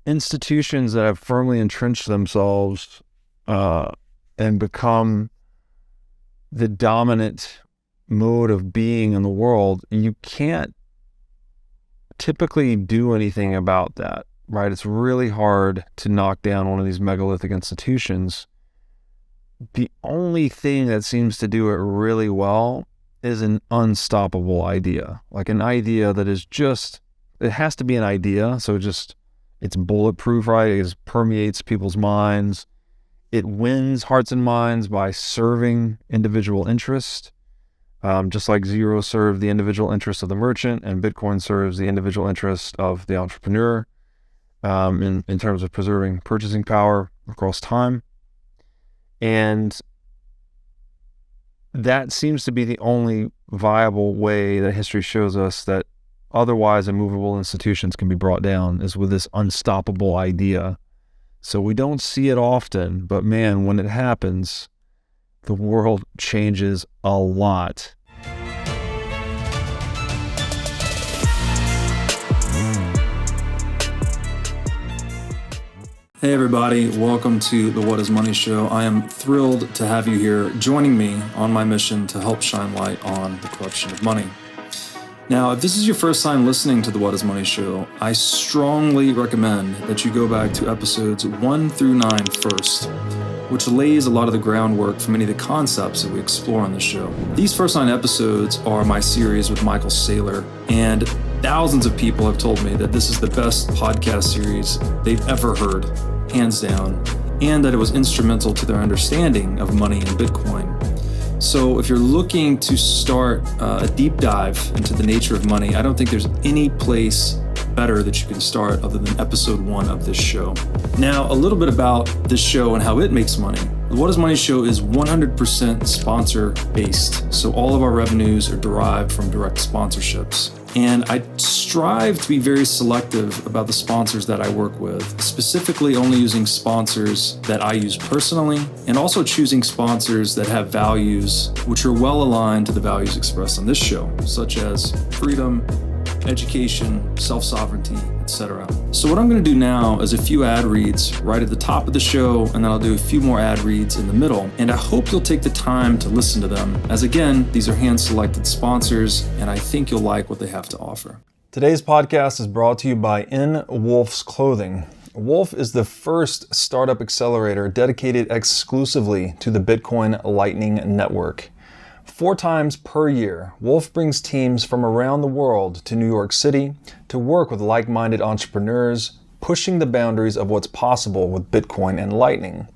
institutions that have firmly entrenched themselves and become the dominant mode of being in the world, you can't typically do anything about that, right? It's really hard to knock down one of these megalithic institutions. The only thing that seems to do it really well is an unstoppable idea, like an idea that is just, it has to be an idea. So it's bulletproof, right? It permeates people's minds. It wins hearts and minds by serving individual interest. Just like Zero served the individual interest of the merchant, and Bitcoin serves the individual interest of the entrepreneur in terms of preserving purchasing power across time. And that seems to be the only viable way that history shows us that otherwise immovable institutions can be brought down, is with this unstoppable idea. So we don't see it often, but man, when it happens, the world changes a lot. Hey everybody, welcome to the What is Money Show. I am thrilled to have you here joining me on my mission to help shine light on the corruption of money. Now, if this is your first time listening to the What is Money Show, I strongly recommend that you go back to episodes 1 through 9 first, which lays a lot of the groundwork for many of the concepts that we explore on the show. These first 9 episodes are my series with Michael Saylor, and thousands of people have told me that this is the best podcast series they've ever heard, hands down, and that it was instrumental to their understanding of money and Bitcoin. So if you're looking to start a deep dive into the nature of money, I don't think there's any place better that you can start other than episode 1 of this show. Now, a little bit about this show and how it makes money. The What is Money Show is 100% sponsor based. So all of our revenues are derived from direct sponsorships. And I strive to be very selective about the sponsors that I work with, specifically only using sponsors that I use personally, and also choosing sponsors that have values which are well aligned to the values expressed on this show, such as freedom, education, self-sovereignty, etc. So what I'm going to do now is a few ad reads right at the top of the show, and then I'll do a few more ad reads in the middle. And I hope you'll take the time to listen to them, as again, these are hand-selected sponsors, and I think you'll like what they have to offer. Today's podcast is brought to you by In Wolf's Clothing. Wolf is the first startup accelerator dedicated exclusively to the Bitcoin Lightning Network. 4 times per year, Wolf brings teams from around the world to New York City to work with like-minded entrepreneurs, pushing the boundaries of what's possible with Bitcoin and Lightning.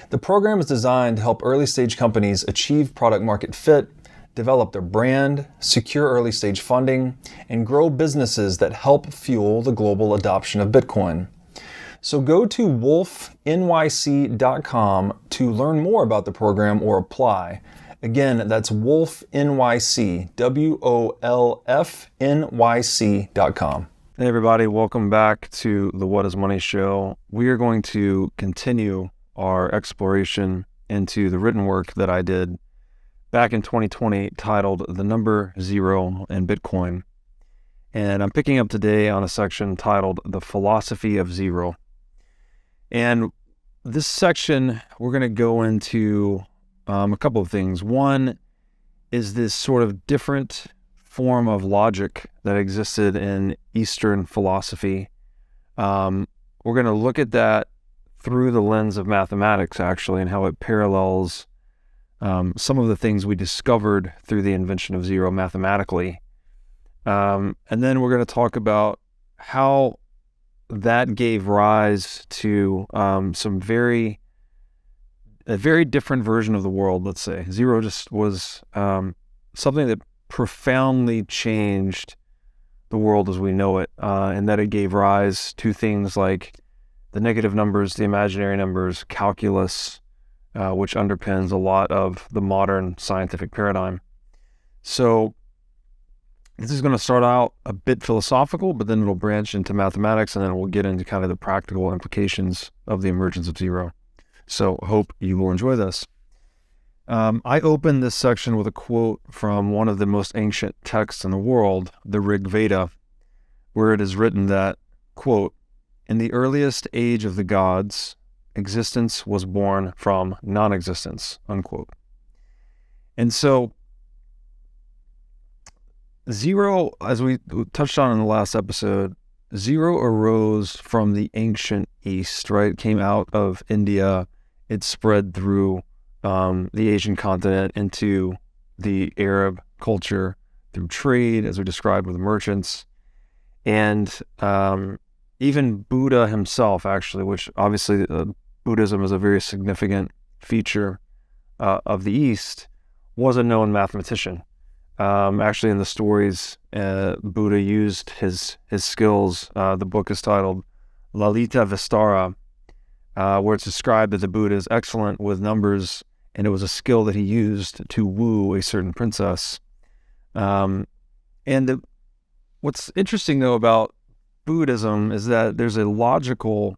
The program is designed to help early-stage companies achieve product-market fit, develop their brand, secure early-stage funding, and grow businesses that help fuel the global adoption of Bitcoin. So go to wolfnyc.com to learn more about the program or apply. Again, that's wolfnyc, wolfnyc.com. Hey everybody, welcome back to the What is Money Show. We are going to continue our exploration into the written work that I did back in 2020 titled The Number Zero in Bitcoin. And I'm picking up today on a section titled The Philosophy of Zero. And this section, we're going to go into a couple of things. One is this sort of different form of logic that existed in Eastern philosophy. We're going to look at that through the lens of mathematics, actually, and how it parallels some of the things we discovered through the invention of zero mathematically. And then we're going to talk about how that gave rise to a very different version of the world, let's say. Zero just was something that profoundly changed the world as we know it, and that it gave rise to things like the negative numbers, the imaginary numbers, calculus, which underpins a lot of the modern scientific paradigm. So this is going to start out a bit philosophical, but then it'll branch into mathematics, and then we'll get into kind of the practical implications of the emergence of zero. So hope you will enjoy this. I opened this section with a quote from one of the most ancient texts in the world, the Rig Veda, where it is written that, quote, In the earliest age of the gods, existence was born from non-existence, unquote. And so zero, as we touched on in the last episode, zero arose from the ancient East, right? It came out of India. It spread through the Asian continent into the Arab culture through trade, as we described with the merchants. And even Buddha himself, actually, which obviously Buddhism is a very significant feature of the East, was a known mathematician. Actually, in the stories, Buddha used his skills. The book is titled Lalita Vistara, where it's described that the Buddha is excellent with numbers, and it was a skill that he used to woo a certain princess. What's interesting, though, about Buddhism is that there's a logical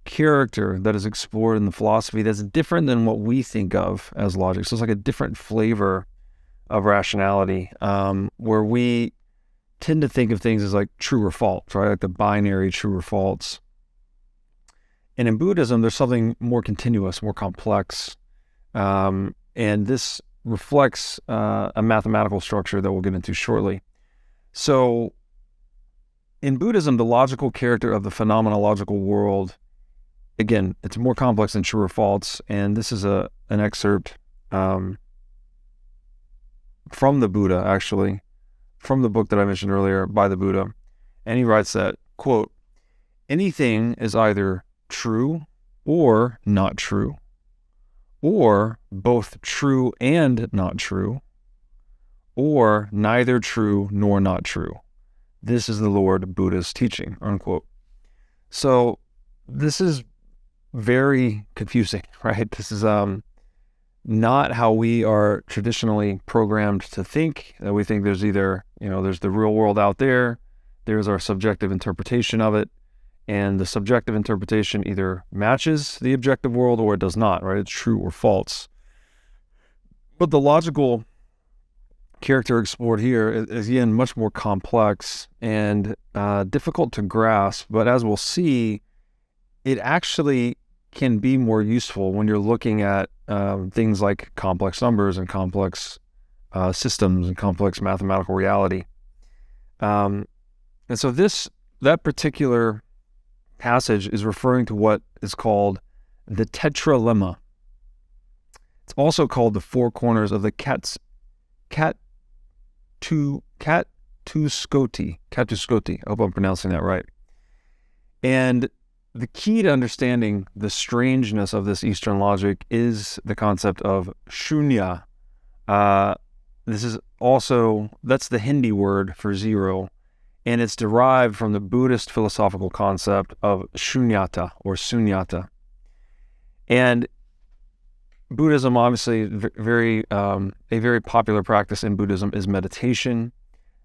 character that is explored in the philosophy that's different than what we think of as logic. So it's like a different flavor of rationality, where we tend to think of things as like true or false, right? Like the binary true or false. And in Buddhism, there's something more continuous, more complex. And this reflects a mathematical structure that we'll get into shortly. So in Buddhism, the logical character of the phenomenological world, again, it's more complex than true or false. And this is an excerpt from the Buddha, actually, from the book that I mentioned earlier by the Buddha. And he writes that, quote, anything is either true or not true, or both true and not true, or neither true nor not true. This is the Lord Buddha's teaching, unquote. So this is very confusing, right? This is not how we are traditionally programmed to think. We think there's either, there's the real world out there, there's our subjective interpretation of it, and the subjective interpretation either matches the objective world or it does not, right? It's true or false. But the logical character explored here is again much more complex and difficult to grasp, but as we'll see, it actually can be more useful when you're looking at things like complex numbers and complex systems and complex mathematical reality. And so that particular passage is referring to what is called the tetralemma. It's also called the four corners of the Catuskoti. I hope I'm pronouncing that right. And the key to understanding the strangeness of this Eastern logic is the concept of shunya. That's the Hindi word for zero, and it's derived from the Buddhist philosophical concept of Shunyata or Sunyata. And Buddhism, obviously, a very popular practice in Buddhism is meditation.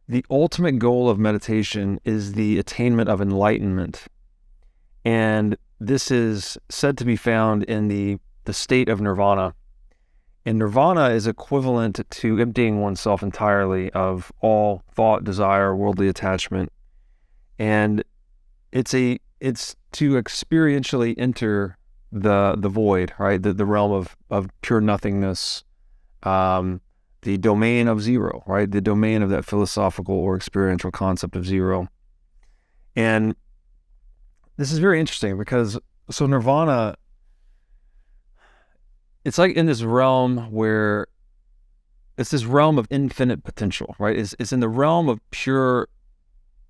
The ultimate goal of meditation is the attainment of enlightenment. And this is said to be found in the state of Nirvana. And Nirvana is equivalent to emptying oneself entirely of all thought, desire, worldly attachment. And it's to experientially enter the void, right? The realm of pure nothingness, the domain of zero, right? The domain of that philosophical or experiential concept of zero. And this is very interesting because, so Nirvana, it's like in this realm where it's this realm of infinite potential, right? It's in the realm of pure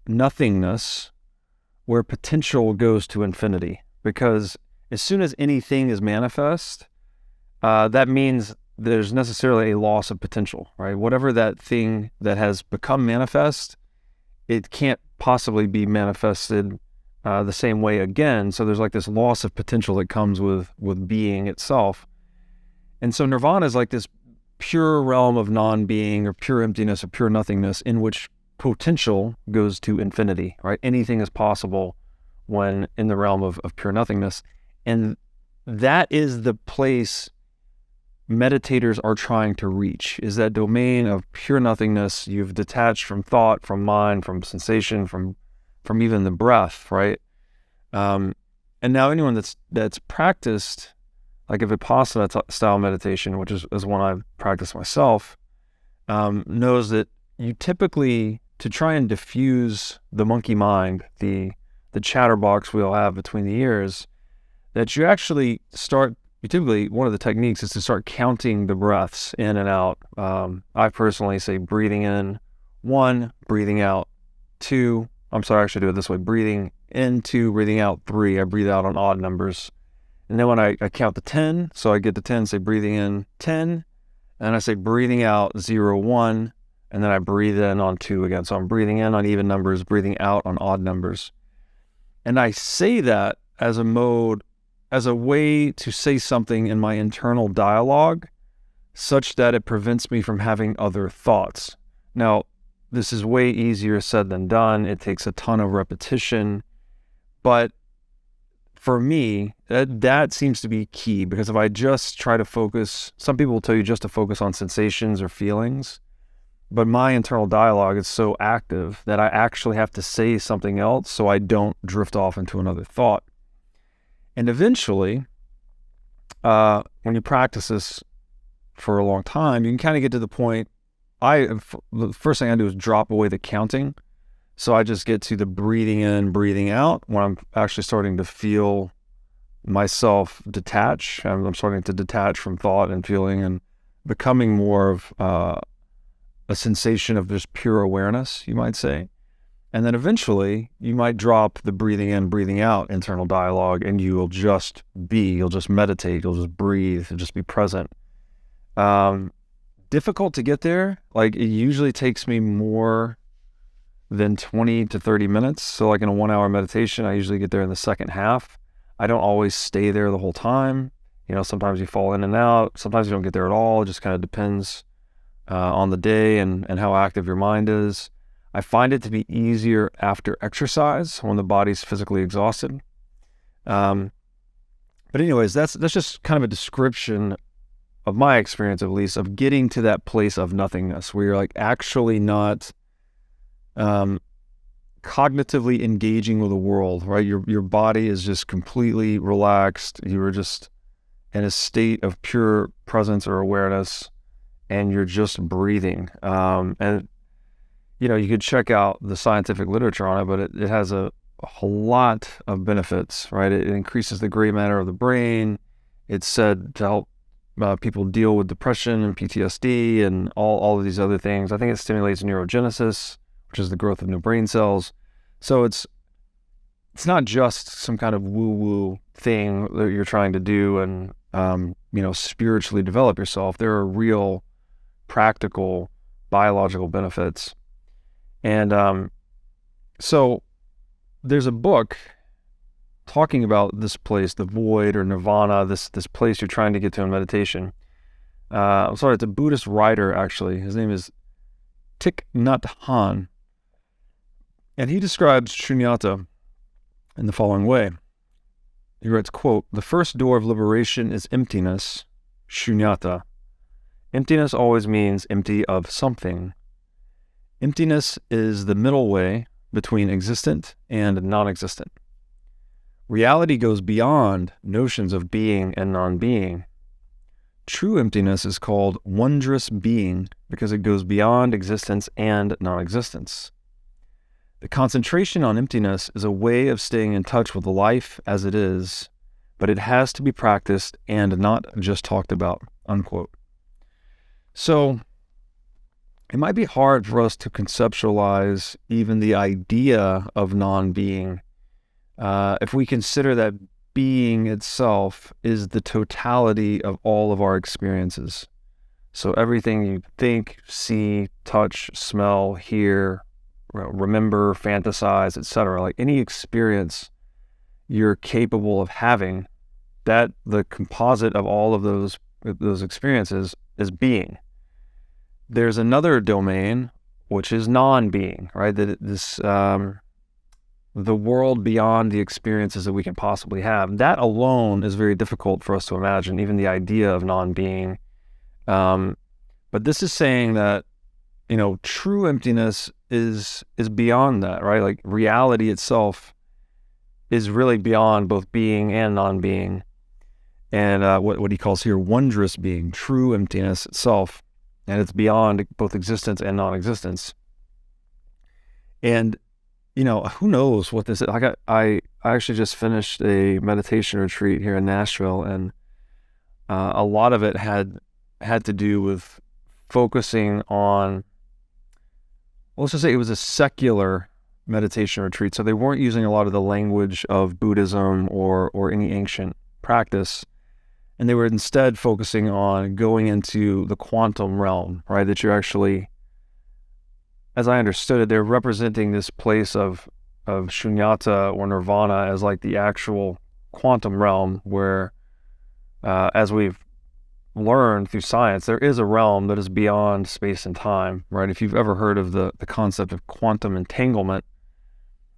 nothingness where potential goes to infinity, because as soon as anything is manifest, that means there's necessarily a loss of potential, right? Whatever that thing that has become manifest, it can't possibly be manifested the same way again. So there's like this loss of potential that comes with being itself. And so Nirvana is like this pure realm of non-being or pure emptiness or pure nothingness in which potential goes to infinity, right? Anything is possible when in the realm of pure nothingness. And that is the place meditators are trying to reach, is that domain of pure nothingness. You've detached from thought, from mind, from sensation, from even the breath, right? And now anyone that's practiced like a Vipassana style meditation, which is one I've practiced myself, knows that you typically, to try and diffuse the monkey mind, the chatterbox we all have between the ears, that you actually typically, one of the techniques is to start counting the breaths in and out. I personally say breathing in 1, breathing out 2. I'm sorry, I actually do it this way. Breathing in 2, breathing out 3. I breathe out on odd numbers. And then when I count to 10, so I get to 10, say breathing in 10, and I say breathing out 0, 1, and then I breathe in on 2 again. So I'm breathing in on even numbers, breathing out on odd numbers. And I say that as a way to say something in my internal dialogue such that it prevents me from having other thoughts. Now, this is way easier said than done. It takes a ton of repetition, but for me, that seems to be key, because if I just try to focus, some people will tell you just to focus on sensations or feelings, but my internal dialogue is so active that I actually have to say something else so I don't drift off into another thought. And eventually, when you practice this for a long time, you can kind of get to the point, the first thing I do is drop away the counting. So I just get to the breathing in, breathing out when I'm actually starting to feel myself detach. I'm starting to detach from thought and feeling and becoming more of a sensation of just pure awareness, you might say. And then eventually you might drop the breathing in, breathing out internal dialogue, and you'll just meditate, you'll just breathe, you'll just be present. Difficult to get there. Like, it usually takes me more than 20 to 30 minutes. So like in a 1 hour meditation, I usually get there in the second half. I don't always stay there the whole time. Sometimes you fall in and out. Sometimes you don't get there at all. It just kind of depends on the day and how active your mind is. I find it to be easier after exercise when the body's physically exhausted. But anyways, that's just kind of a description of my experience, at least, of getting to that place of nothingness where you're like actually not cognitively engaging with the world, right? Your body is just completely relaxed. You are just in a state of pure presence or awareness, and you're just breathing. And you could check out the scientific literature on it, but it has a whole lot of benefits, right? It increases the gray matter of the brain. It's said to help people deal with depression and PTSD and all of these other things. I think it stimulates neurogenesis, which is the growth of new brain cells. So it's not just some kind of woo-woo thing that you're trying to do and spiritually develop yourself. There are real practical biological benefits. And so there's a book talking about this place, the void or nirvana, this place you're trying to get to in meditation. It's a Buddhist writer, actually. His name is Thich Nhat Hanh. And he describes Shunyata in the following way. He writes, quote, "The first door of liberation is emptiness, Shunyata. Emptiness always means empty of something. Emptiness is the middle way between existent and non-existent. Reality goes beyond notions of being and non-being. True emptiness is called wondrous being because it goes beyond existence and non-existence. The concentration on emptiness is a way of staying in touch with life as it is, but it has to be practiced and not just talked about," unquote. So it might be hard for us to conceptualize even the idea of non-being if we consider that being itself is the totality of all of our experiences. So everything you think, see, touch, smell, hear, remember, fantasize, etc., like any experience you're capable of having, that the composite of all of those experiences is being. There's another domain, which is non-being, right? That the world beyond the experiences that we can possibly have. That alone is very difficult for us to imagine, even the idea of non-being. But this is saying that, true emptiness is beyond that, right? Like reality itself is really beyond both being and non-being. And what he calls here wondrous being, true emptiness itself. And it's beyond both existence and non-existence. And, who knows what this is? I actually just finished a meditation retreat here in Nashville, and a lot of it had to do with focusing on, let's just say it was a secular meditation retreat. So they weren't using a lot of the language of Buddhism or any ancient practice. And they were instead focusing on going into the quantum realm, right? That you're actually, as I understood it, they're representing this place of Shunyata or Nirvana as like the actual quantum realm where, as we've learned through science, there is a realm that is beyond space and time, right? If you've ever heard of the concept of quantum entanglement,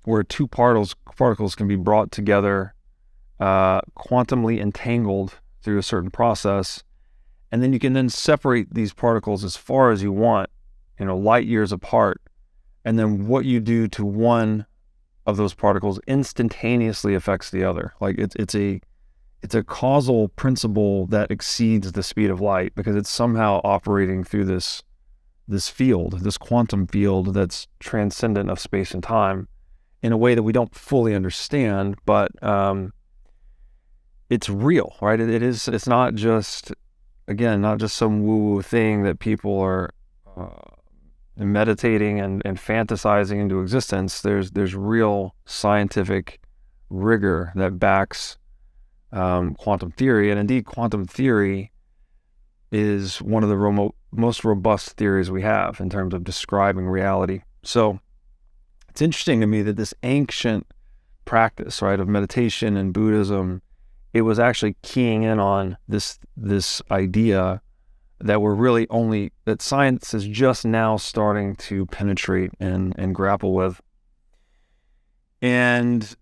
where two particles can be brought together, quantumly entangled through a certain process, and then you can then separate these particles as far as you want, light years apart, and then what you do to one of those particles instantaneously affects the other. Like it's a causal principle that exceeds the speed of light, because it's somehow operating through this field, this quantum field that's transcendent of space and time in a way that we don't fully understand, but it's real, right? It's not just, again, not just some woo-woo thing that people are meditating and fantasizing into existence. There's real scientific rigor that backs quantum theory, and indeed quantum theory is one of the most robust theories we have in terms of describing reality. So it's interesting to me that this ancient practice, right, of meditation and Buddhism, it was actually keying in on this idea that that science is just now starting to penetrate and grapple with. And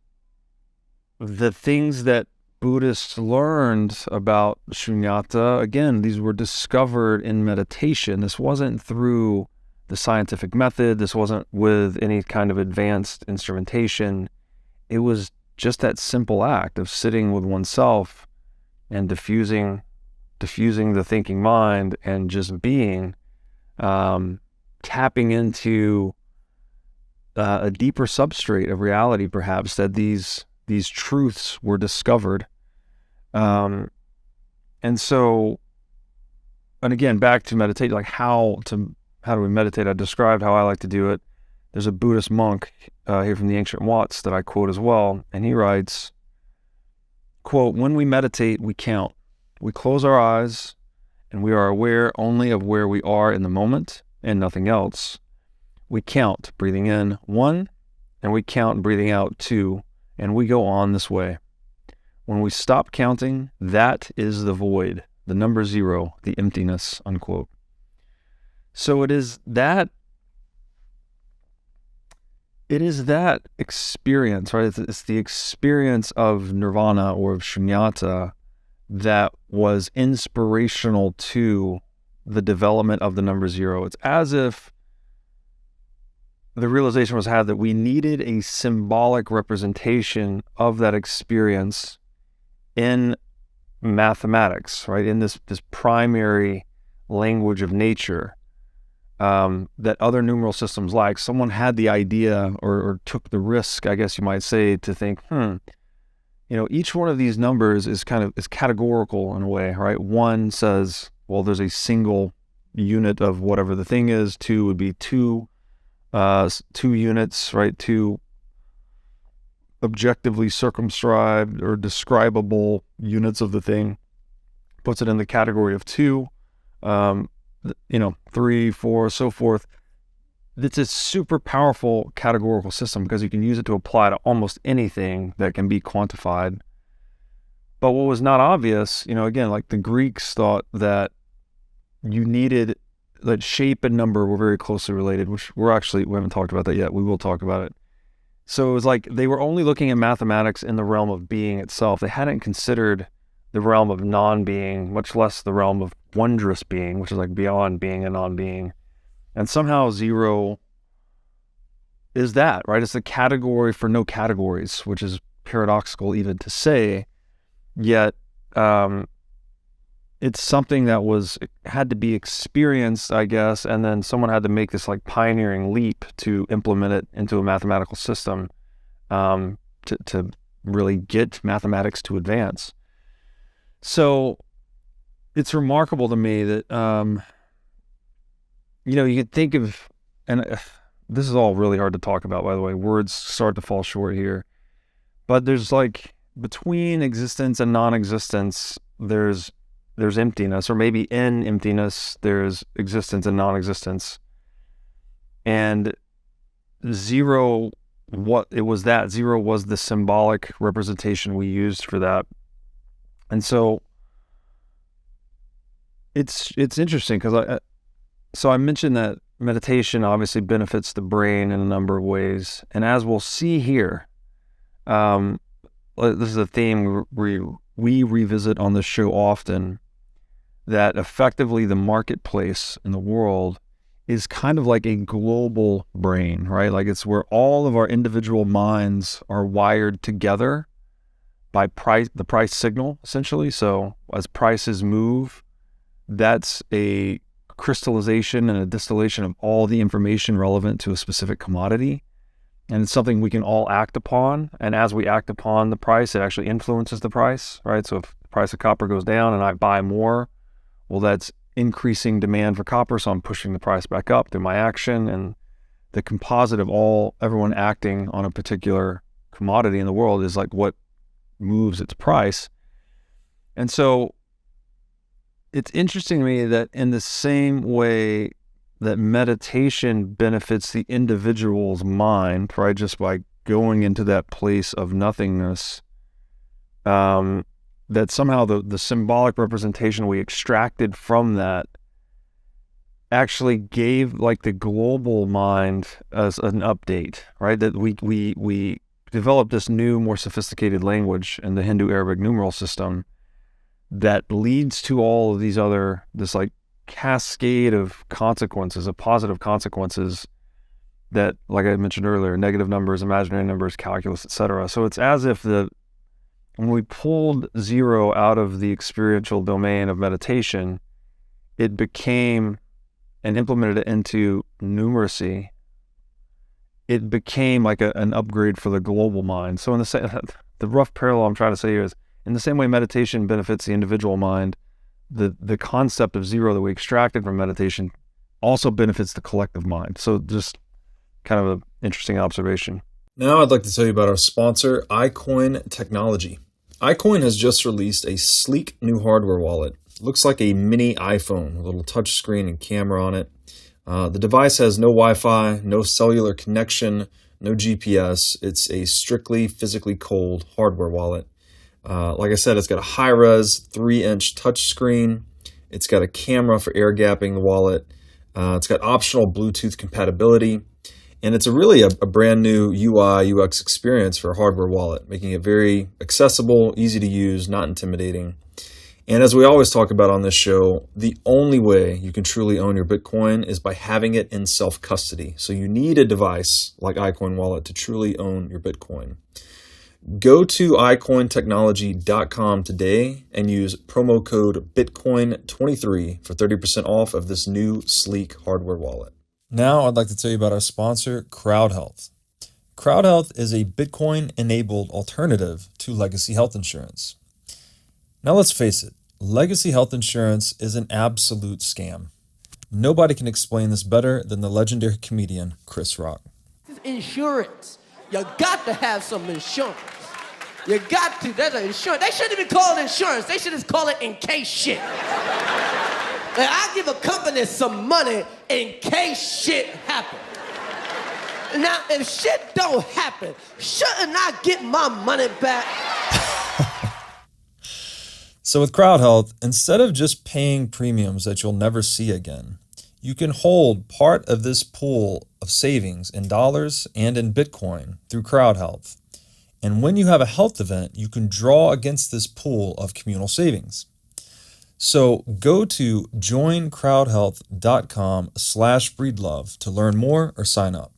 the things that Buddhists learned about Shunyata, again, these were discovered in meditation. This wasn't through the scientific method. This wasn't with any kind of advanced instrumentation. It was just that simple act of sitting with oneself and diffusing the thinking mind and just being, tapping into a deeper substrate of reality, perhaps, that these truths were discovered. And again, back to meditate, like how do we meditate? I described how I like to do it. There's a Buddhist monk here from the ancient Watts that I quote as well, and he writes, quote, "When we meditate, we count. We close our eyes, and we are aware only of where we are in the moment and nothing else. We count, breathing in 1, and we count breathing out 2, and we go on this way. When we stop counting, that is the void, the number 0, the emptiness," unquote. So it is that experience, right? It's the experience of Nirvana or of Shunyata that was inspirational to the development of the number 0. It's as if the realization was had that we needed a symbolic representation of that experience in mathematics, right? In this primary language of nature, that other numeral systems lack. Someone had the idea or took the risk, I guess you might say, to think, each one of these numbers is categorical in a way, right? 1 says, well, there's a single unit of whatever the thing is. 2 would be 2 units, right? 2 objectively circumscribed or describable units of the thing, puts it in the category of 2, 3, 4, so forth. It's a super powerful categorical system because you can use it to apply to almost anything that can be quantified. But what was not obvious, again, like the Greeks thought that you needed, that shape and number were very closely related, which we haven't talked about that yet. We will talk about it. So it was like they were only looking at mathematics in the realm of being itself. They hadn't considered the realm of non-being, much less the realm of wondrous being, which is like beyond being and non-being. And somehow 0 is that, right? It's the category for no categories, which is paradoxical even to say, yet it's something that had to be experienced, I guess, and then someone had to make this like pioneering leap to implement it into a mathematical system to really get mathematics to advance. So it's remarkable to me that, you could think of, and this is all really hard to talk about, by the way, words start to fall short here, but there's like between existence and non-existence, there's emptiness, or maybe in emptiness, there's existence and non-existence. And zero, zero was the symbolic representation we used for that. And so it's interesting because I mentioned that meditation obviously benefits the brain in a number of ways. And as we'll see here, this is a theme we revisit on this show often, that effectively the marketplace in the world is kind of like a global brain, right? Like it's where all of our individual minds are wired together by the price signal, essentially. So as prices move, that's a crystallization and a distillation of all the information relevant to a specific commodity. And it's something we can all act upon. And as we act upon the price, it actually influences the price, right? So if the price of copper goes down and I buy more, well, that's increasing demand for copper. So I'm pushing the price back up through my action. And the composite of everyone acting on a particular commodity in the world is like what moves its price. And so it's interesting to me that in the same way that meditation benefits the individual's mind, right, just by going into that place of nothingness, that somehow the symbolic representation we extracted from that actually gave like the global mind as an update, right? That we developed this new, more sophisticated language in the Hindu-Arabic numeral system that leads to all of these this like cascade of consequences, of positive consequences that, like I mentioned earlier, negative numbers, imaginary numbers, calculus, etc. So it's as if when we pulled zero out of the experiential domain of meditation, it became and implemented it into numeracy. It became like an upgrade for the global mind. So the rough parallel I'm trying to say here is, in the same way meditation benefits the individual mind, the concept of zero that we extracted from meditation also benefits the collective mind. So just kind of an interesting observation. Now I'd like to tell you about our sponsor, iCoin Technology. iCoin has just released a sleek new hardware wallet. Looks like a mini iPhone, a little touch screen and camera on it. The device has no Wi-Fi, no cellular connection, no GPS. It's a strictly physically cold hardware wallet. Like I said, it's got a high-res 3-inch touchscreen. It's got a camera for air gapping the wallet. It's got optional Bluetooth compatibility. And it's really a brand new UI, UX experience for a hardware wallet, making it very accessible, easy to use, not intimidating. And as we always talk about on this show, the only way you can truly own your Bitcoin is by having it in self-custody. So you need a device like iCoin Wallet to truly own your Bitcoin. Go to iCointechnology.com today and use promo code Bitcoin23 for 30% off of this new sleek hardware wallet. Now I'd like to tell you about our sponsor, CrowdHealth. CrowdHealth is a Bitcoin-enabled alternative to legacy health insurance. Now let's face it, legacy health insurance is an absolute scam. Nobody can explain this better than the legendary comedian Chris Rock. Insurance. You got to have some insurance. You got to. There's an insurance. They shouldn't even call it insurance. They should just call it in case shit. And I give a company some money in case shit happens. Now, if shit don't happen, shouldn't I get my money back? So with CrowdHealth, instead of just paying premiums that you'll never see again, you can hold part of this pool of savings in dollars and in Bitcoin through CrowdHealth. And when you have a health event, you can draw against this pool of communal savings. So go to joincrowdhealth.com/breedlove to learn more or sign up.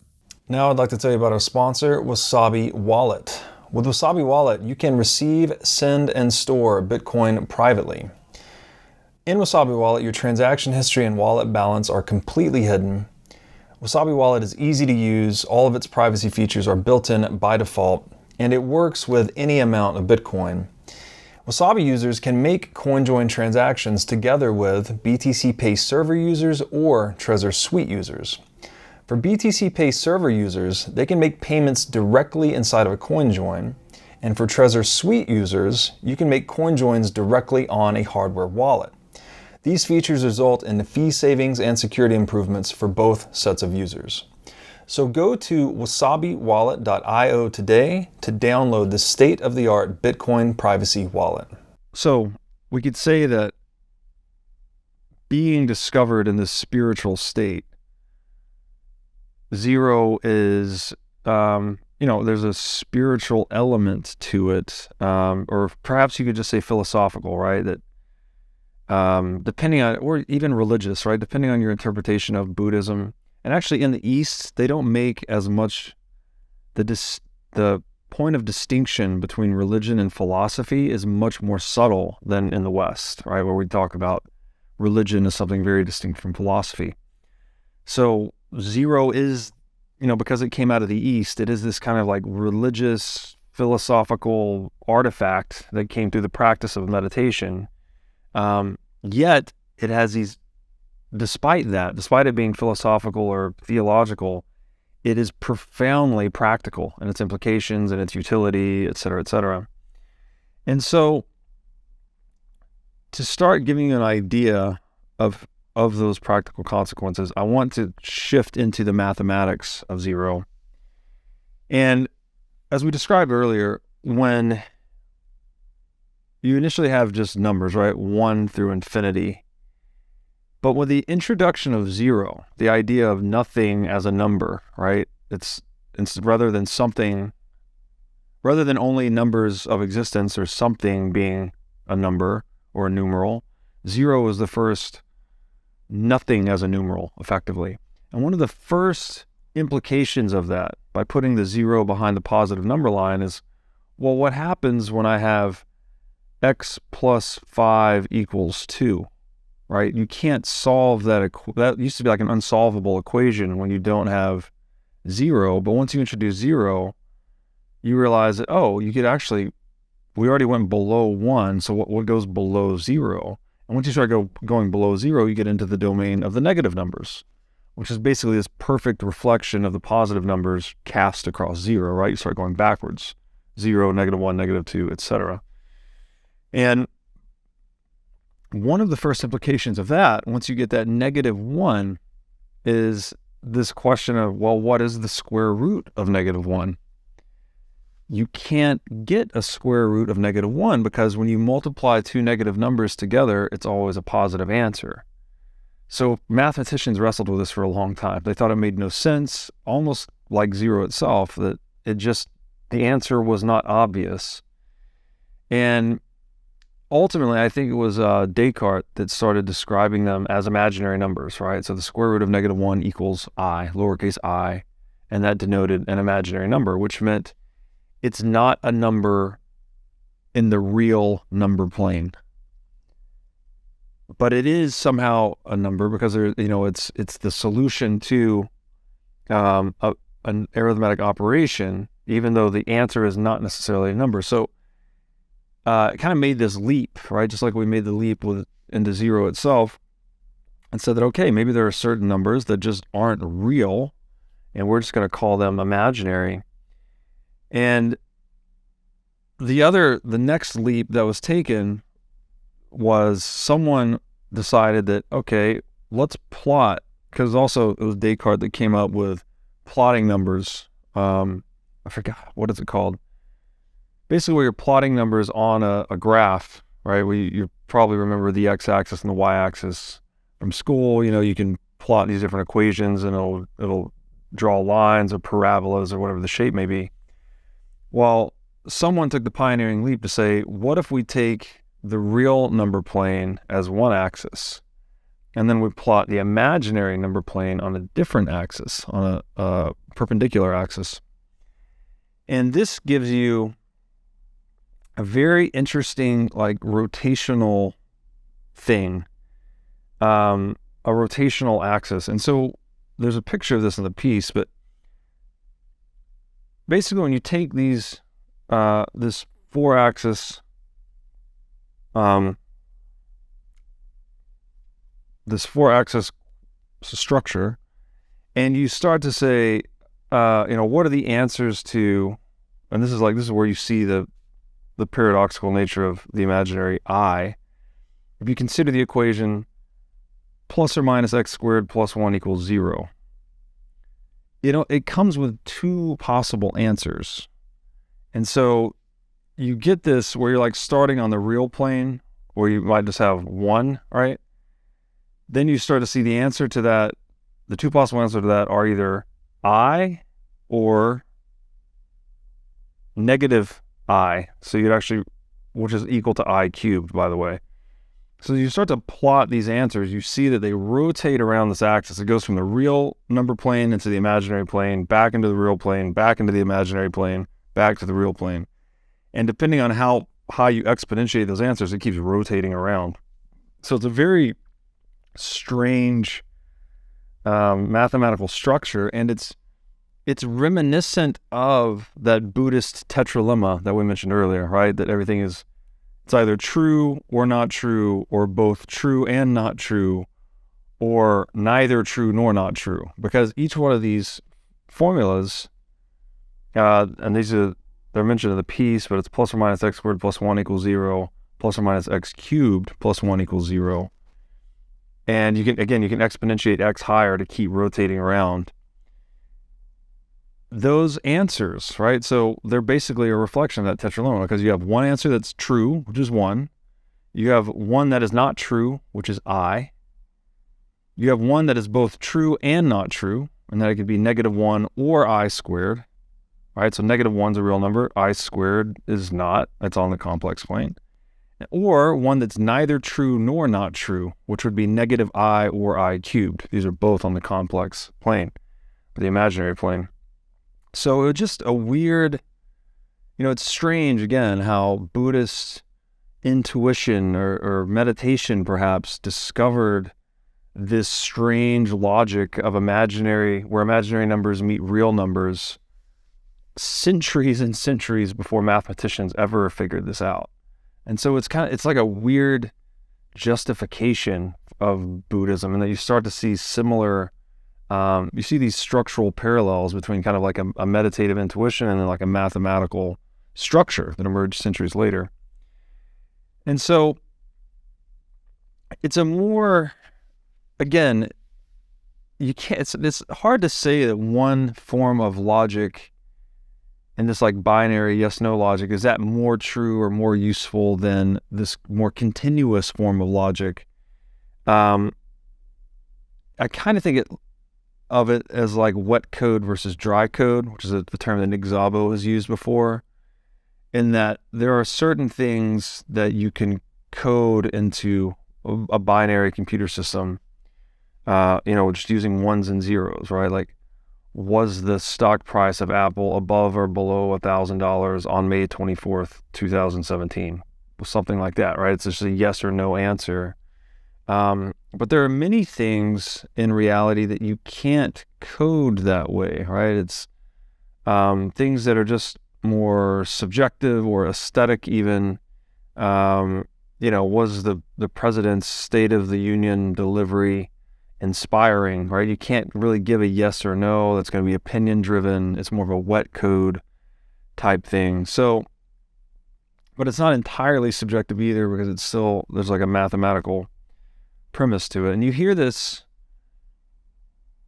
Now I'd like to tell you about our sponsor, Wasabi Wallet. With Wasabi Wallet, you can receive, send, and store Bitcoin privately. In Wasabi Wallet, your transaction history and wallet balance are completely hidden. Wasabi Wallet is easy to use, all of its privacy features are built in by default, and it works with any amount of Bitcoin. Wasabi users can make CoinJoin transactions together with BTC Pay server users or Trezor Suite users. For BTC Pay server users, they can make payments directly inside of a CoinJoin, and for Trezor Suite users, you can make CoinJoins directly on a hardware wallet. These features result in fee savings and security improvements for both sets of users. So go to wasabiwallet.io today to download the state-of-the-art Bitcoin privacy wallet. So we could say that being discovered in this spiritual state, zero is, there's a spiritual element to it, or perhaps you could just say philosophical, right? That depending on, or even religious, right? Depending on your interpretation of Buddhism. And actually in the East, they don't make as much, the point of distinction between religion and philosophy is much more subtle than in the West, right? Where we talk about religion as something very distinct from philosophy. So zero is, because it came out of the East, it is this kind of like religious, philosophical artifact that came through the practice of meditation. Yet it has these, despite it being philosophical or theological, it is profoundly practical in its implications and its utility, et cetera, et cetera. And so to start giving you an idea of those practical consequences, I want to shift into the mathematics of zero. And as we described earlier, when you initially have just numbers, right? 1 through infinity. But with the introduction of zero, the idea of nothing as a number, right? It's rather than only numbers of existence or something being a number or a numeral, zero is the first nothing as a numeral, effectively. And one of the first implications of that, by putting the zero behind the positive number line, is, well, what happens when I have x plus 5 equals 2, right? You can't solve that. That used to be like an unsolvable equation when you don't have zero. But once you introduce zero, you realize that, you could actually, we already went below 1. So what goes below 0? And once you start going below 0, you get into the domain of the negative numbers, which is basically this perfect reflection of the positive numbers cast across 0, right? You start going backwards, 0, -1, -2, etc. And one of the first implications of that, once you get that -1, is this question of, well, what is the square root of -1? You can't get a square root of -1 because when you multiply two negative numbers together, it's always a positive answer. So mathematicians wrestled with this for a long time. They thought it made no sense, almost like zero itself, that the answer was not obvious. And ultimately, I think it was Descartes that started describing them as imaginary numbers, right? So the square root of -1 equals I, lowercase I, and that denoted an imaginary number, which meant it's not a number in the real number plane. But it is somehow a number because it's the solution to an arithmetic operation, even though the answer is not necessarily a number. So it kind of made this leap, right? Just like we made the leap into zero itself, and said that, okay, maybe there are certain numbers that just aren't real, and we're just going to call them imaginary. And the next leap that was taken was someone decided that, okay, let's plot, because also it was Descartes that came up with plotting numbers. I forgot, what is it called? Basically, where you're plotting numbers on a graph, right? You probably remember the x-axis and the y-axis from school. You can plot these different equations and it'll draw lines or parabolas or whatever the shape may be. Well, someone took the pioneering leap to say, what if we take the real number plane as one axis, and then we plot the imaginary number plane on a different axis, on a perpendicular axis. And this gives you a very interesting, like, rotational thing, a rotational axis. And so there's a picture of this in the piece, but basically when you take these, this 4-axis, structure, and you start to say, what are the answers to, and this is where you see the paradoxical nature of the imaginary I. If you consider the equation plus or minus x squared plus 1 equals 0, it comes with 2 possible answers. And so you get this where you're like starting on the real plane, or you might just have 1, right? Then you start to see the answer to that. The 2 possible answers to that are either I or negative I. So you'd actually, which is equal to I cubed, by the way. So you start to plot these answers, you see that they rotate around this axis. It goes from the real number plane into the imaginary plane, back into the real plane, back into the imaginary plane, back to the real plane. And depending on how high you exponentiate those answers, it keeps rotating around. So it's a very strange mathematical structure, and it's reminiscent of that Buddhist tetralemma that we mentioned earlier, right? That everything is, it's either true or not true, or both true and not true, or neither true nor not true. Because each one of these formulas, and they're mentioned in the piece, but it's plus or minus x squared plus 1 equals 0, plus or minus x cubed plus 1 equals 0. And you can exponentiate x higher to keep rotating around. Those answers, right? So they're basically a reflection of that tetralemma, because you have one answer that's true, which is 1. You have one that is not true, which is I. You have one that is both true and not true, and that it could be -1 or I squared, right? So -1's a real number, I squared is not, it's on the complex plane. Or one that's neither true nor not true, which would be -I or I cubed. These are both on the complex plane, the imaginary plane. So it was just a weird, it's strange, again, how Buddhist intuition or meditation perhaps discovered this strange logic of where imaginary numbers meet real numbers centuries and centuries before mathematicians ever figured this out. And so it's like a weird justification of Buddhism, and that you start to see similar, you see these structural parallels between kind of like a meditative intuition and then like a mathematical structure that emerged centuries later. And so it's a more, again, it's hard to say that one form of logic and this like binary yes-no logic, is that more true or more useful than this more continuous form of logic? I kind of think of it as like wet code versus dry code, which is the term that Nick Szabo has used before, in that there are certain things that you can code into a binary computer system, just using ones and zeros, right? Like, was the stock price of Apple above or below $1,000 on May 24th, 2017? Something like that, right? It's just a yes or no answer. But there are many things in reality that you can't code that way, right? It's things that are just more subjective or aesthetic even. Was the president's State of the Union delivery inspiring, right? You can't really give a yes or no. That's going to be opinion driven. It's more of a wet code type thing. So, but it's not entirely subjective either, because it's still, there's like a mathematical premise to it. And you hear this,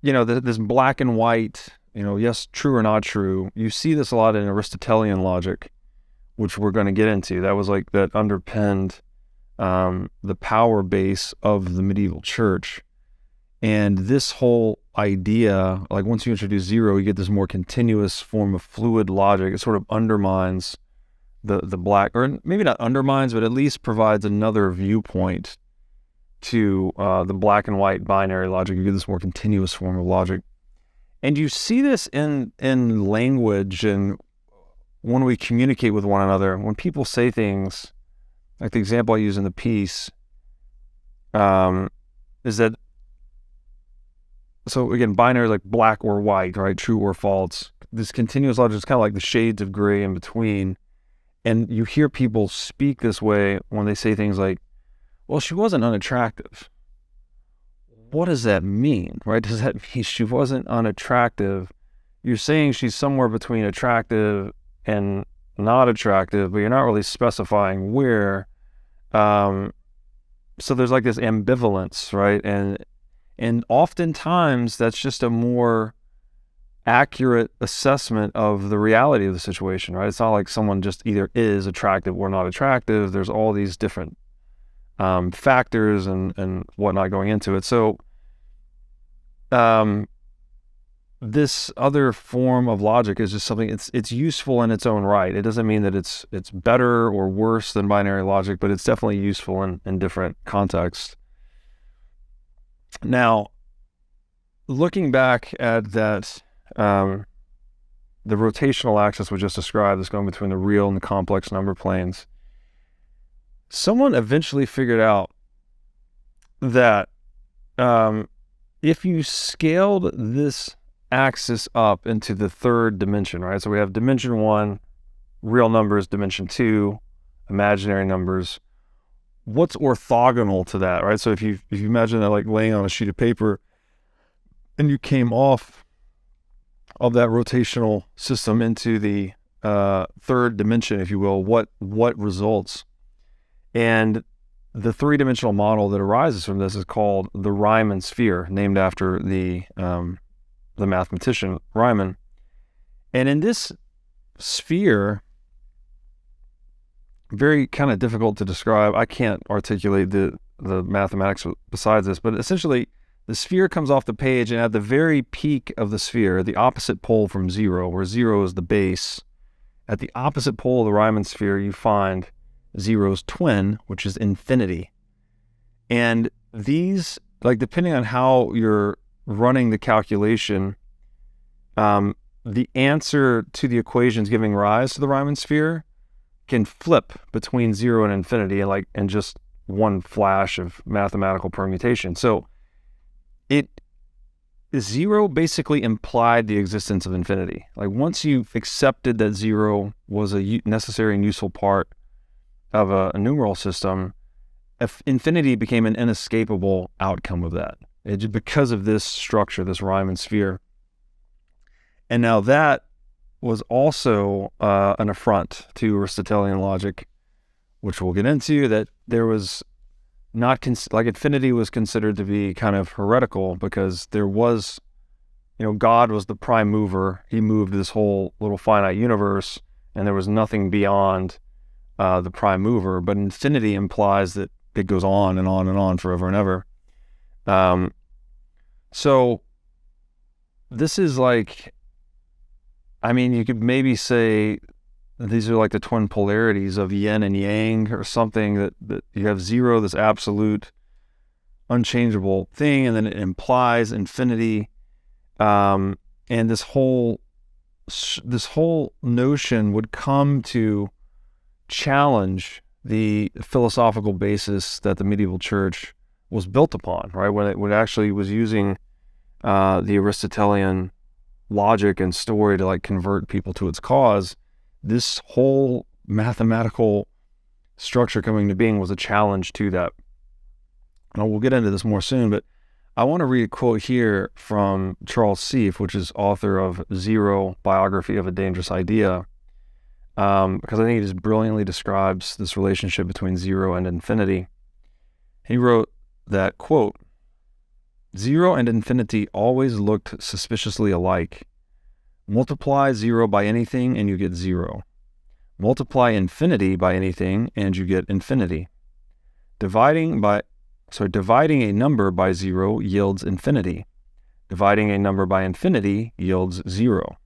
this black and white, yes, true or not true. You see this a lot in Aristotelian logic, which we're going to get into. That was like, that underpinned the power base of the medieval church. And this whole idea, like once you introduce zero, you get this more continuous form of fluid logic. It sort of undermines the black, or maybe not undermines, but at least provides another viewpoint to the black and white binary logic. You get this more continuous form of logic. And you see this in language and when we communicate with one another, when people say things, like the example I use in the piece, is that, so again, binary, like black or white, right? True or false. This continuous logic is kind of like the shades of gray in between. And you hear people speak this way when they say things like, well, she wasn't unattractive. What does that mean, right? Does that mean she wasn't unattractive? You're saying she's somewhere between attractive and not attractive, but you're not really specifying where. So there's like this ambivalence, right? And oftentimes that's just a more accurate assessment of the reality of the situation, right? It's not like someone just either is attractive or not attractive. There's all these different factors and whatnot going into it. So this other form of logic is just something, it's useful in its own right. It doesn't mean that it's better or worse than binary logic, but it's definitely useful in different contexts. Now, looking back at that, the rotational axis we just described is going between the real and the complex number planes. Someone eventually figured out that if you scaled this axis up into the third dimension, right? So we have dimension 1, real numbers, dimension 2, imaginary numbers. What's orthogonal to that, right? So if you imagine that like laying on a sheet of paper and you came off of that rotational system into the third dimension, if you will, what results? And the three-dimensional model that arises from this is called the Riemann sphere, named after the mathematician Riemann. And in this sphere, very kind of difficult to describe. I can't articulate the mathematics besides this, but essentially the sphere comes off the page, and at the very peak of the sphere, the opposite pole from zero, where zero is the base, at the opposite pole of the Riemann sphere, you find zero's twin, which is infinity. And these, like, depending on how you're running the calculation, the answer to the equations giving rise to the Riemann sphere can flip between 0 and infinity in just one flash of mathematical permutation. So zero basically implied the existence of infinity. Like, once you accepted that zero was a necessary and useful part of a numeral system, if infinity became an inescapable outcome of that. Because of this structure, this Riemann sphere. And now that was also an affront to Aristotelian logic, which we'll get into, that there was not, infinity was considered to be kind of heretical because there was, God was the prime mover. He moved this whole little finite universe, and there was nothing beyond the prime mover. But infinity implies that it goes on and on and on forever and ever. So this is like, you could maybe say that these are like the twin polarities of yin and yang or something, that you have zero, this absolute unchangeable thing, and then it implies infinity. And this whole notion would come to challenge the philosophical basis that the medieval church was built upon, right? When it actually was using the Aristotelian logic and story to convert people to its cause, this whole mathematical structure coming to being was a challenge to that. And we'll get into this more soon, but I want to read a quote here from Charles Seif, which is author of Zero, Biography of a Dangerous Idea, because I think he just brilliantly describes this relationship between zero and infinity. He wrote that, quote, "Zero and infinity always looked suspiciously alike. Multiply zero by anything and you get zero. Multiply infinity by anything and you get infinity. Dividing a number by zero yields infinity. Dividing a number by infinity yields zero.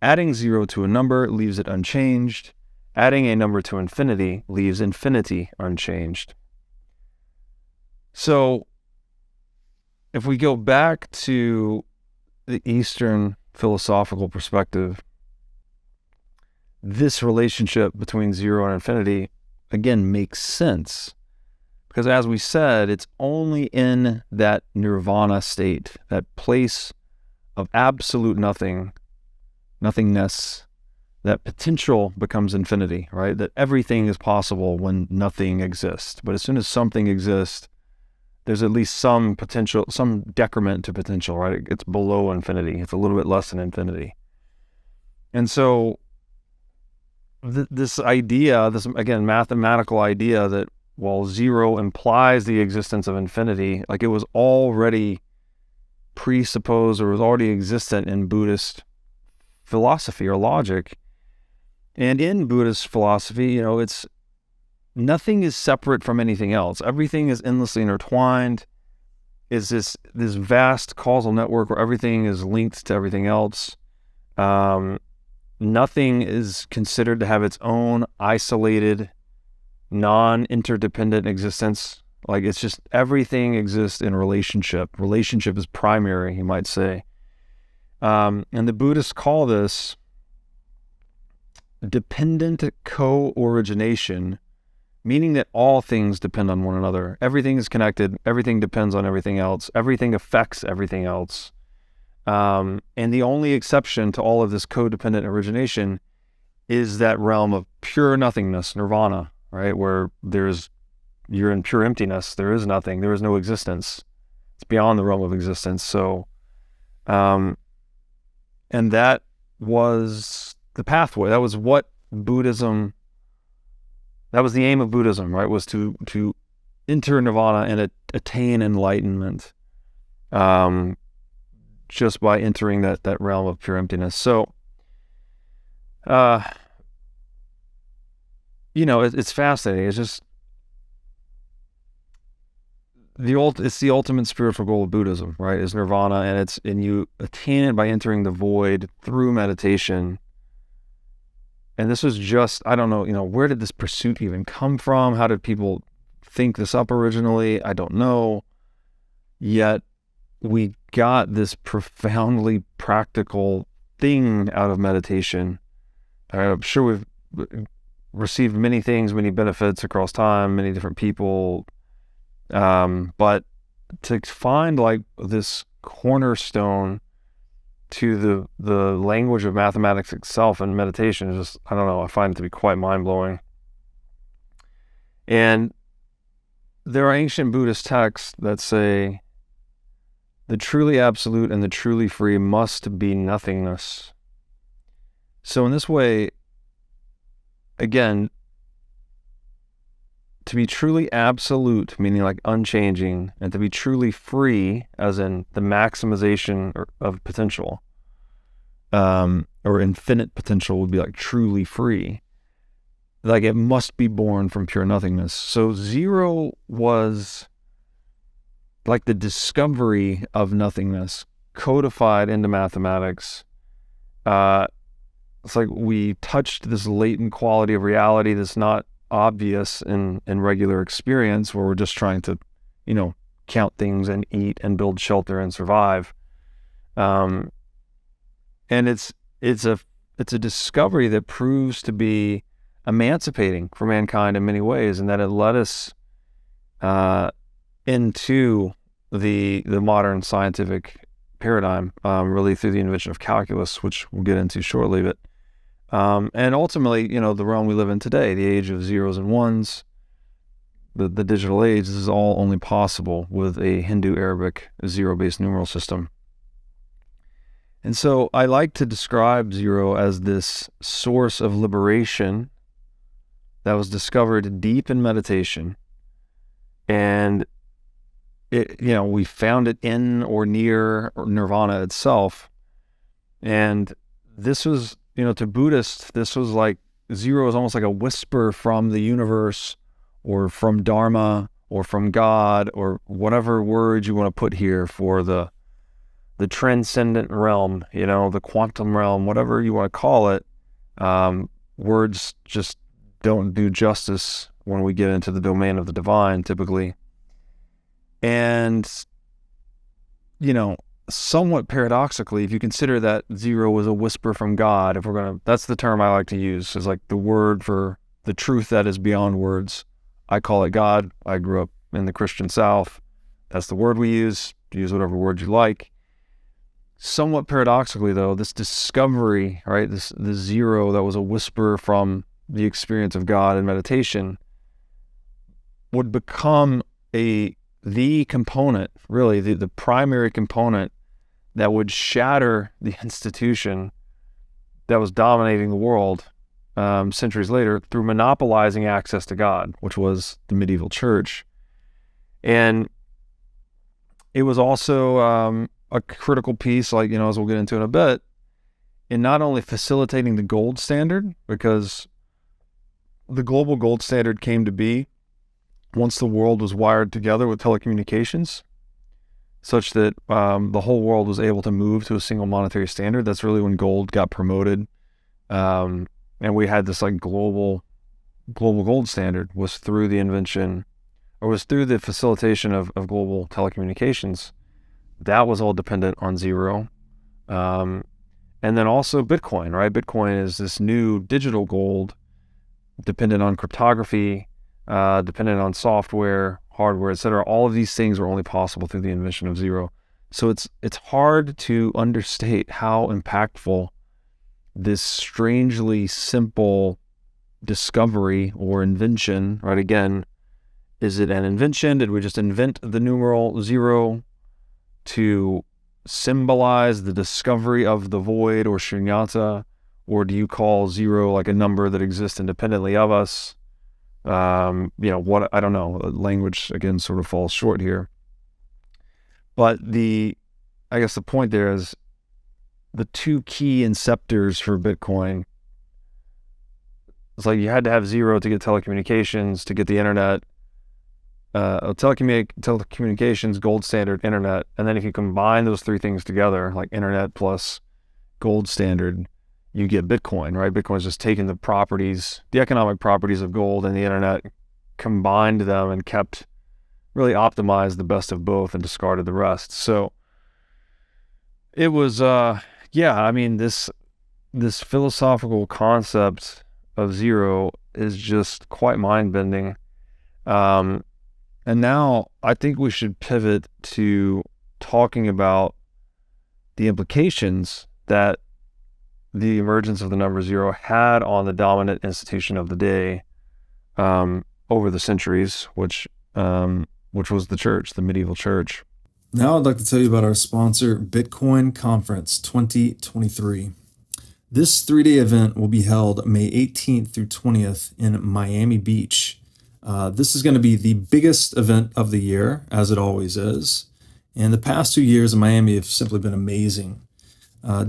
Adding zero to a number leaves it unchanged. Adding a number to infinity leaves infinity unchanged." So if we go back to the Eastern philosophical perspective, this relationship between zero and infinity, again, makes sense. Because as we said, it's only in that nirvana state, that place of absolute nothingness, that potential becomes infinity, right? That everything is possible when nothing exists. But as soon as something exists, there's at least some potential, some decrement to potential, right? It's below infinity. It's a little bit less than infinity. And so this idea, this, again, mathematical idea that, well, zero implies the existence of infinity, like it was already presupposed or was already existent in Buddhist philosophy or logic. And in Buddhist philosophy, it's nothing is separate from anything else. Everything is endlessly intertwined. Is this vast causal network where everything is linked to everything else. Nothing is considered to have its own isolated, non-interdependent existence. Like, it's just everything exists in relationship. Relationship is primary, you might say. And the Buddhists call this dependent co-origination, meaning that all things depend on one another. Everything is connected. Everything depends on everything else. Everything affects everything else. And the only exception to all of this codependent origination is that realm of pure nothingness, nirvana, right? Where you're in pure emptiness. There is nothing. There is no existence. It's beyond the realm of existence. So, and that was the pathway. That was what Buddhism, that was the aim of Buddhism, right? Was to enter nirvana and attain enlightenment, just by entering that realm of pure emptiness. So, it's fascinating. It's just it's the ultimate spiritual goal of Buddhism, right? Is nirvana, and you attain it by entering the void through meditation. And this was just, I don't know, where did this pursuit even come from? How did people think this up originally? I don't know. Yet we got this profoundly practical thing out of meditation. I'm sure we've received many things, many benefits across time, many different people. But to find like this cornerstone to the language of mathematics itself and meditation is just, I don't know, I find it to be quite mind-blowing. And there are ancient Buddhist texts that say the truly absolute and the truly free must be nothingness. So in this way, again, to be truly absolute, meaning like unchanging, and to be truly free, as in the maximization of potential, or infinite potential would be like truly free. Like, it must be born from pure nothingness. So zero was like the discovery of nothingness, codified into mathematics. It's like we touched this latent quality of reality that's not obvious in regular experience, where we're just trying to, count things and eat and build shelter and survive. And it's a discovery that proves to be emancipating for mankind in many ways, and that it led us into the modern scientific paradigm, really through the invention of calculus, which we'll get into shortly. But and ultimately, the realm we live in today, the age of zeros and ones, the digital age, this is all only possible with a Hindu-Arabic zero-based numeral system. And so I like to describe zero as this source of liberation that was discovered deep in meditation. And we found it in or near nirvana itself. And this was, to Buddhists, this was like, zero is almost like a whisper from the universe, or from Dharma, or from God, or whatever word you want to put here for the transcendent realm, the quantum realm, whatever you want to call it. Words just don't do justice when we get into the domain of the divine, typically. And, somewhat paradoxically, if you consider that zero was a whisper from God, that's the term I like to use, is like the word for the truth that is beyond words. I call it God. I grew up in the Christian South. That's the word we use. Use whatever word you like. Somewhat paradoxically, though, this discovery, right, this zero that was a whisper from the experience of God in meditation, would become the component, really the primary component that would shatter the institution that was dominating the world centuries later through monopolizing access to God, which was the medieval church. And it was also a critical piece, like, as we'll get into in a bit, in not only facilitating the gold standard, because the global gold standard came to be once the world was wired together with telecommunications, such that the whole world was able to move to a single monetary standard. That's really when gold got promoted. And we had this like global gold standard was through the facilitation of global telecommunications. That was all dependent on zero. And then also Bitcoin, right? Bitcoin is this new digital gold dependent on cryptography, dependent on software, hardware, etc. All of these things are only possible through the invention of zero. So it's hard to understate how impactful this strangely simple discovery or invention, right? Again, is it an invention? Did we just invent the numeral zero to symbolize the discovery of the void or Shunyata? Or do you call zero like a number that exists independently of us? What, I don't know. Language, again, sort of falls short here. But I guess the point there is the two key inceptors for Bitcoin. It's like you had to have zero to get telecommunications, to get the internet, telecommunications, gold standard, internet. And then if you combine those three things together, like internet plus gold standard, you get Bitcoin, right? Bitcoin's just taken the economic properties of gold and the internet, combined them and really optimized the best of both and discarded the rest. So it was, this philosophical concept of zero is just quite mind-bending. And now I think we should pivot to talking about the implications that the emergence of the number zero had on the dominant institution of the day over the centuries, which was the church, the medieval church. Now I'd like to tell you about our sponsor, Bitcoin Conference 2023. This 3-day event will be held May 18th through 20th in Miami Beach. This is going to be the biggest event of the year, as it always is. And the past 2 years in Miami have simply been amazing.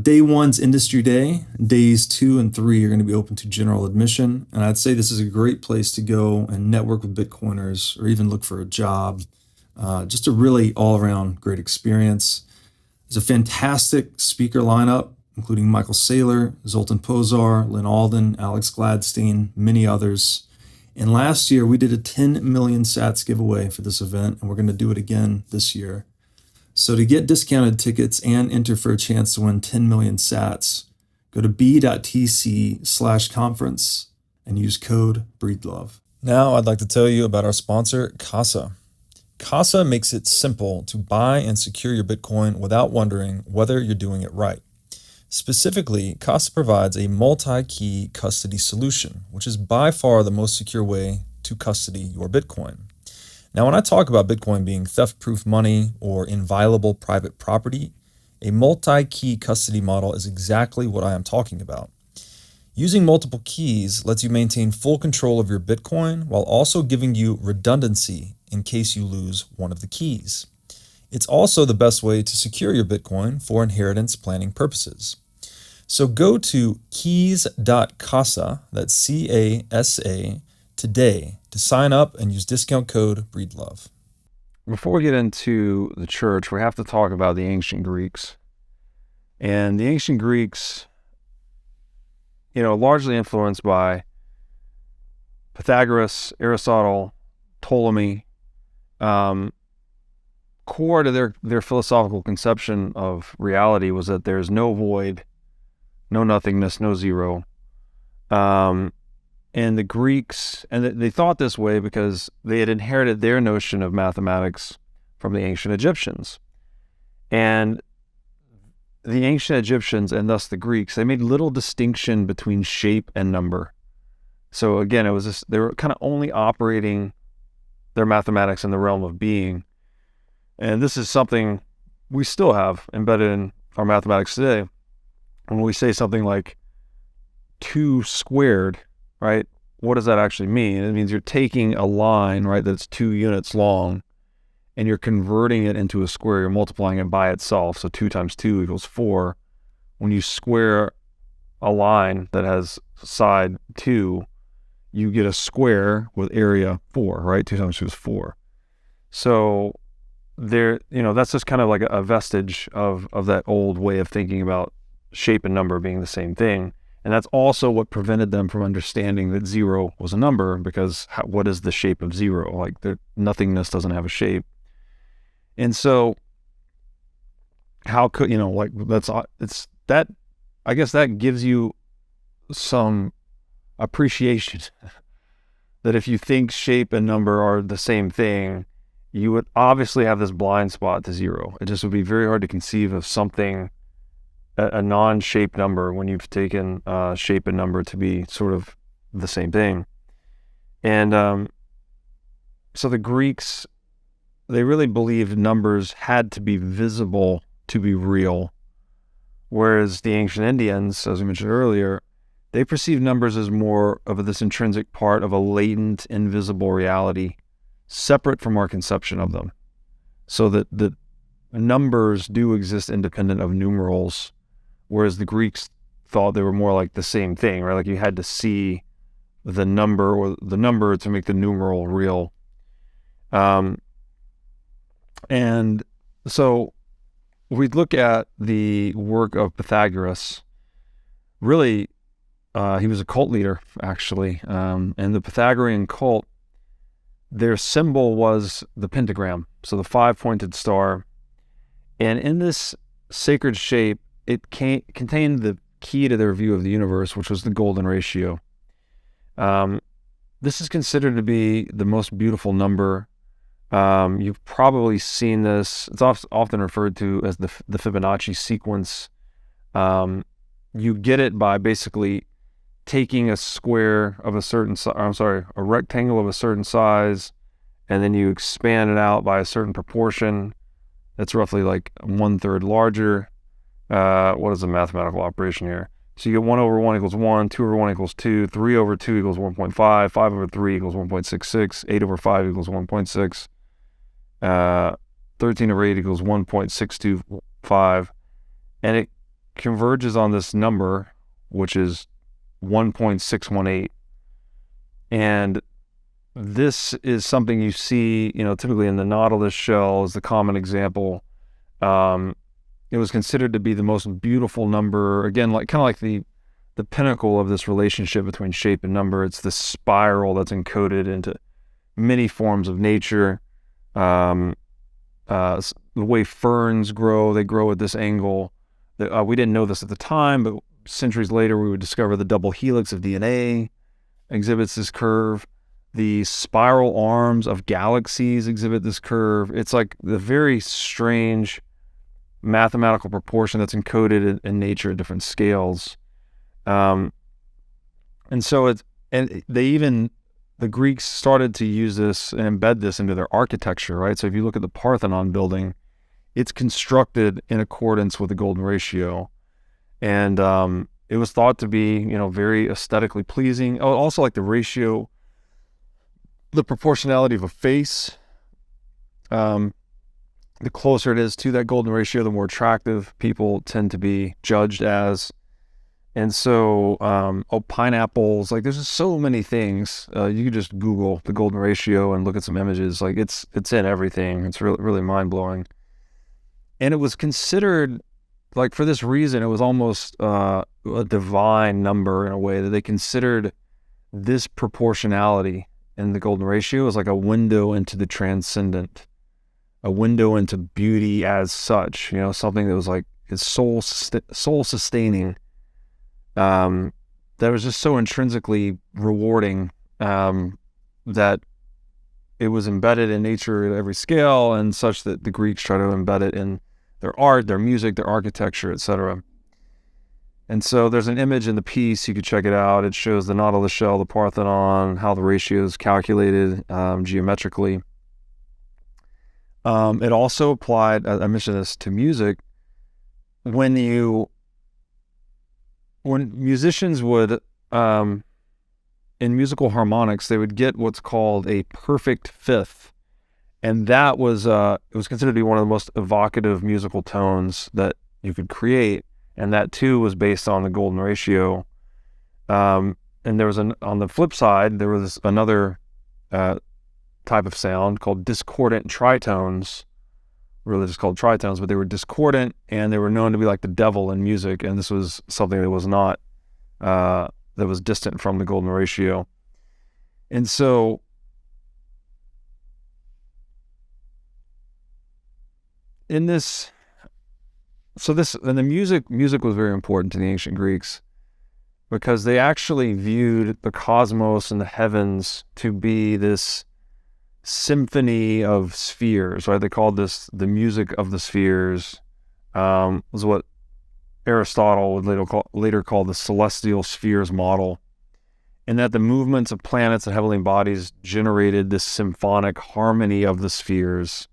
Day 1's Industry Day. Days 2 and 3 are going to be open to general admission. And I'd say this is a great place to go and network with Bitcoiners or even look for a job. Just a really all-around great experience. There's a fantastic speaker lineup, including Michael Saylor, Zoltan Pozar, Lynn Alden, Alex Gladstein, many others. And last year, we did a 10 million sats giveaway for this event, and we're going to do it again this year. So to get discounted tickets and enter for a chance to win 10 million sats, go to b.tc/conference and use code Breedlove. Now I'd like to tell you about our sponsor, Casa. Casa makes it simple to buy and secure your Bitcoin without wondering whether you're doing it right. Specifically, Casa provides a multi-key custody solution, which is by far the most secure way to custody your Bitcoin. Now, when I talk about Bitcoin being theft-proof money or inviolable private property, a multi-key custody model is exactly what I am talking about. Using multiple keys lets you maintain full control of your Bitcoin while also giving you redundancy in case you lose one of the keys. It's also the best way to secure your Bitcoin for inheritance planning purposes. So go to keys.casa, that's C-A-S-A, today to sign up and use discount code Breedlove. Before we get into the church, we have to talk about the ancient Greeks. And the ancient Greeks, largely influenced by Pythagoras, Aristotle, Ptolemy, core to their philosophical conception of reality was that there's no void, no nothingness, no zero. And the Greeks, and they thought this way because they had inherited their notion of mathematics from the ancient Egyptians. And the ancient Egyptians, and thus the Greeks, they made little distinction between shape and number. So again, it was this, they were kind of only operating their mathematics in the realm of being. And this is something we still have embedded in our mathematics today. When we say something like 2 squared, right? What does that actually mean? It means you're taking a line, right, that's 2 units long, and you're converting it into a square. You're multiplying it by itself. So 2 times 2 equals 4. When you square a line that has side 2, you get a square with area 4, right? 2 times 2 is 4. So there, that's just kind of like a vestige of that old way of thinking about shape and number being the same thing. And that's also what prevented them from understanding that 0 was a number, because what is the shape of 0? Like, nothingness doesn't have a shape. And so how could, I guess that gives you some appreciation that if you think shape and number are the same thing, you would obviously have this blind spot to 0. It just would be very hard to conceive of something, a non-shaped number, when you've taken shape and number to be sort of the same thing. And so the Greeks, they really believed numbers had to be visible to be real, whereas the ancient Indians, as we mentioned earlier, they perceived numbers as more of this intrinsic part of a latent, invisible reality, separate from our conception of them. So that the numbers do exist independent of numerals, whereas the Greeks thought they were more like the same thing, right? Like you had to see the number to make the numeral real. And so we look at the work of Pythagoras. Really, he was a cult leader, actually. And the Pythagorean cult, their symbol was the pentagram, so the 5-pointed star. And in this sacred shape, it contained the key to their view of the universe, which was the golden ratio. This is considered to be the most beautiful number. You've probably seen this. It's often referred to as the Fibonacci sequence. You get it by basically taking a square of a certain a rectangle of a certain size, and then you expand it out by a certain proportion that's roughly like 1/3 larger. What is the mathematical operation here? So you get 1/1 equals 1, 2/1 equals 2, 3/2 equals 1.5, 5/3 equals 1.66, 8/5 equals 1.6, 13/8 equals 1.625, and it converges on this number, which is 1.618. And this is something you see, typically in the Nautilus shell is the common example. It was considered to be the most beautiful number. Again, kind of like the pinnacle of this relationship between shape and number. It's this spiral that's encoded into many forms of nature. The way ferns grow, they grow at this angle. We didn't know this at the time, but centuries later we would discover the double helix of DNA exhibits this curve. The spiral arms of galaxies exhibit this curve. It's like the very strange mathematical proportion that's encoded in nature at different scales. And so the Greeks started to use this and embed this into their architecture, right? So if you look at the Parthenon building, it's constructed in accordance with the golden ratio. And it was thought to be, very aesthetically pleasing. Oh, also like the ratio, the proportionality of a face. The closer it is to that golden ratio, the more attractive people tend to be judged as. And so, pineapples, like there's just so many things. You could just Google the golden ratio and look at some images. Like it's in everything. It's really, really mind blowing. And it was considered, like for this reason, it was almost a divine number in a way, that they considered this proportionality in the golden ratio as like a window into the transcendent. a window into beauty as such, something that was like his soul sustaining, that was just so intrinsically rewarding, that it was embedded in nature at every scale, and such that the Greeks try to embed it in their art, their music, their architecture, etc. And so there's an image in the piece, you could check it out. It shows the Nautilus shell, the Parthenon, how the ratio is calculated geometrically. It also applied, I mentioned this, to music. When musicians would, in musical harmonics, they would get what's called a perfect fifth. And that was, it was considered to be one of the most evocative musical tones that you could create. And that too was based on the golden ratio. And there was on the flip side, there was another type of sound called discordant tritones, really just called tritones, but they were discordant and they were known to be like the devil in music. And this was something that was not, that was distant from the golden ratio. And so and the music was very important to the ancient Greeks, because they actually viewed the cosmos and the heavens to be this symphony of spheres, right? They called this the music of the spheres, was what Aristotle would later call the celestial spheres model, and that the movements of planets and heavenly bodies generated this symphonic harmony of the spheres,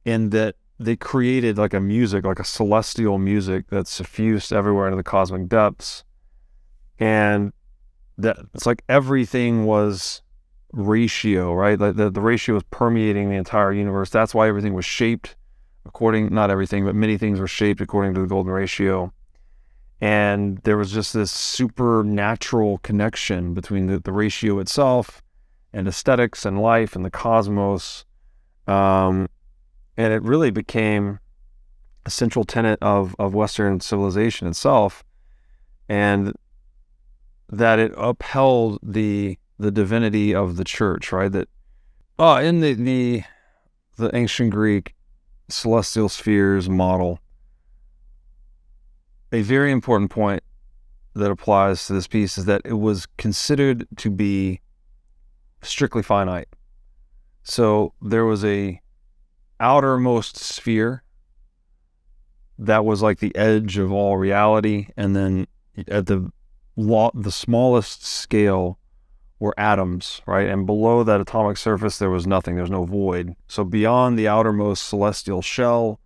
and that they created like a music, like a celestial music that suffused everywhere into the cosmic depths. And that it's like everything was ratio, right? Like the ratio was permeating the entire universe. That's why everything was shaped not everything, but many things were shaped according to the golden ratio. And there was just this supernatural connection between the ratio itself and aesthetics and life and the cosmos. And it really became a central tenet of Western civilization itself, and that it upheld the divinity of the church, right? That in the ancient Greek celestial spheres model, a very important point that applies to this piece is that it was considered to be strictly finite. So there was a outermost sphere that was like the edge of all reality, and then at the smallest scale were atoms, right? And below that atomic surface there was nothing, there was no void. So beyond the outermost celestial shell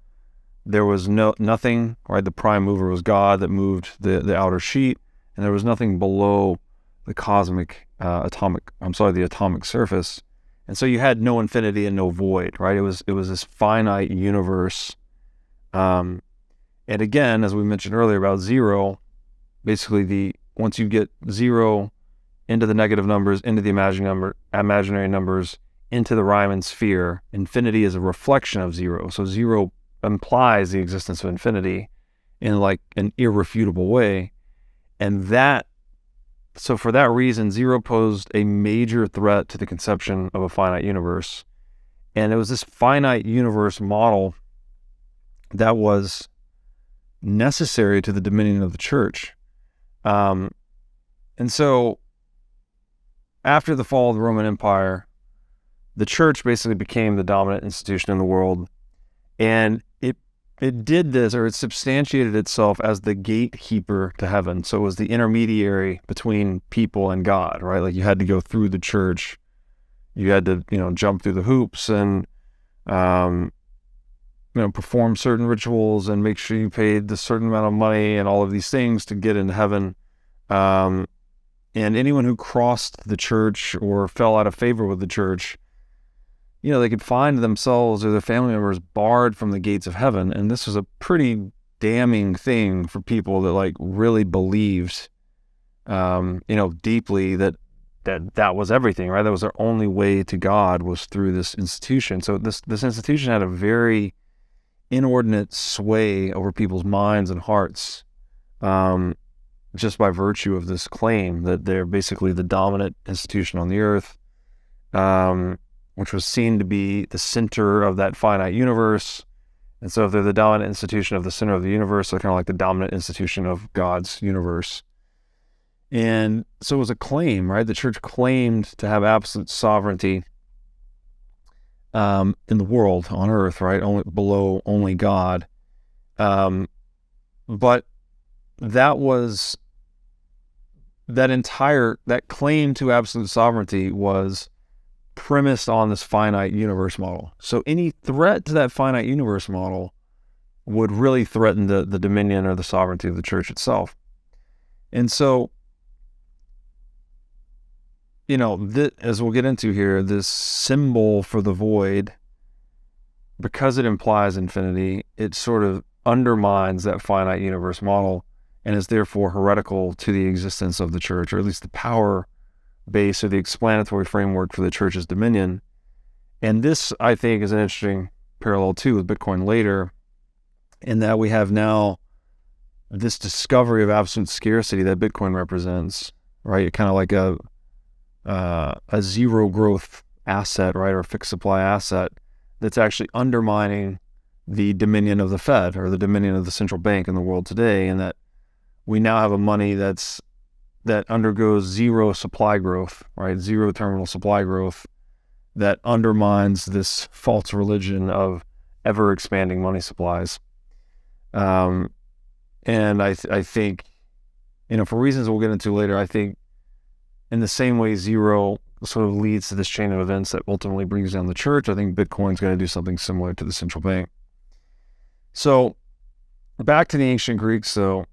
there was nothing, right? The prime mover was God that moved the outer sheet, and there was nothing below the the atomic surface. And so you had no infinity and no void, right? It was this finite universe. And again, as we mentioned earlier about zero, basically once you get zero into the negative numbers, into the imaginary numbers, into the Riemann sphere, infinity is a reflection of zero. So zero implies the existence of infinity in like an irrefutable way. And so for that reason, zero posed a major threat to the conception of a finite universe. And it was this finite universe model that was necessary to the dominion of the church. And so after the fall of the Roman Empire, the church basically became the dominant institution in the world. And it did this, or it substantiated itself as the gatekeeper to heaven. So it was the intermediary between people and God, right? Like you had to go through the church. You had to, jump through the hoops and, perform certain rituals and make sure you paid a certain amount of money and all of these things to get into heaven. And anyone who crossed the church or fell out of favor with the church, they could find themselves or their family members barred from the gates of heaven. And this was a pretty damning thing for people that like really believed, deeply that was everything, right? That was their only way to God was through this institution. So this institution had a very inordinate sway over people's minds and hearts, just by virtue of this claim that they're basically the dominant institution on the earth. which was seen to be the center of that finite universe. And so if they're the dominant institution of the center of the universe, they're kind of like the dominant institution of God's universe. And so it was a claim, right? The church claimed to have absolute sovereignty in the world, on earth, right? Only below only God. But that claim to absolute sovereignty was premised on this finite universe model. So any threat to that finite universe model would really threaten the dominion or the sovereignty of the church itself. And so, as we'll get into here, this symbol for the void, because it implies infinity, it sort of undermines that finite universe model and is therefore heretical to the existence of the church, or at least the power base or the explanatory framework for the church's dominion. And this, I think, is an interesting parallel too with Bitcoin later, in that we have now this discovery of absolute scarcity that Bitcoin represents, right? Kind of like a zero growth asset, right? Or a fixed supply asset that's actually undermining the dominion of the Fed or the dominion of the central bank in the world today, and that we now have a money that undergoes zero supply growth, right? Zero terminal supply growth that undermines this false religion of ever expanding money supplies. And I think, for reasons we'll get into later, I think in the same way zero sort of leads to this chain of events that ultimately brings down the church, I think Bitcoin's going to do something similar to the central bank. So back to the ancient Greeks, though.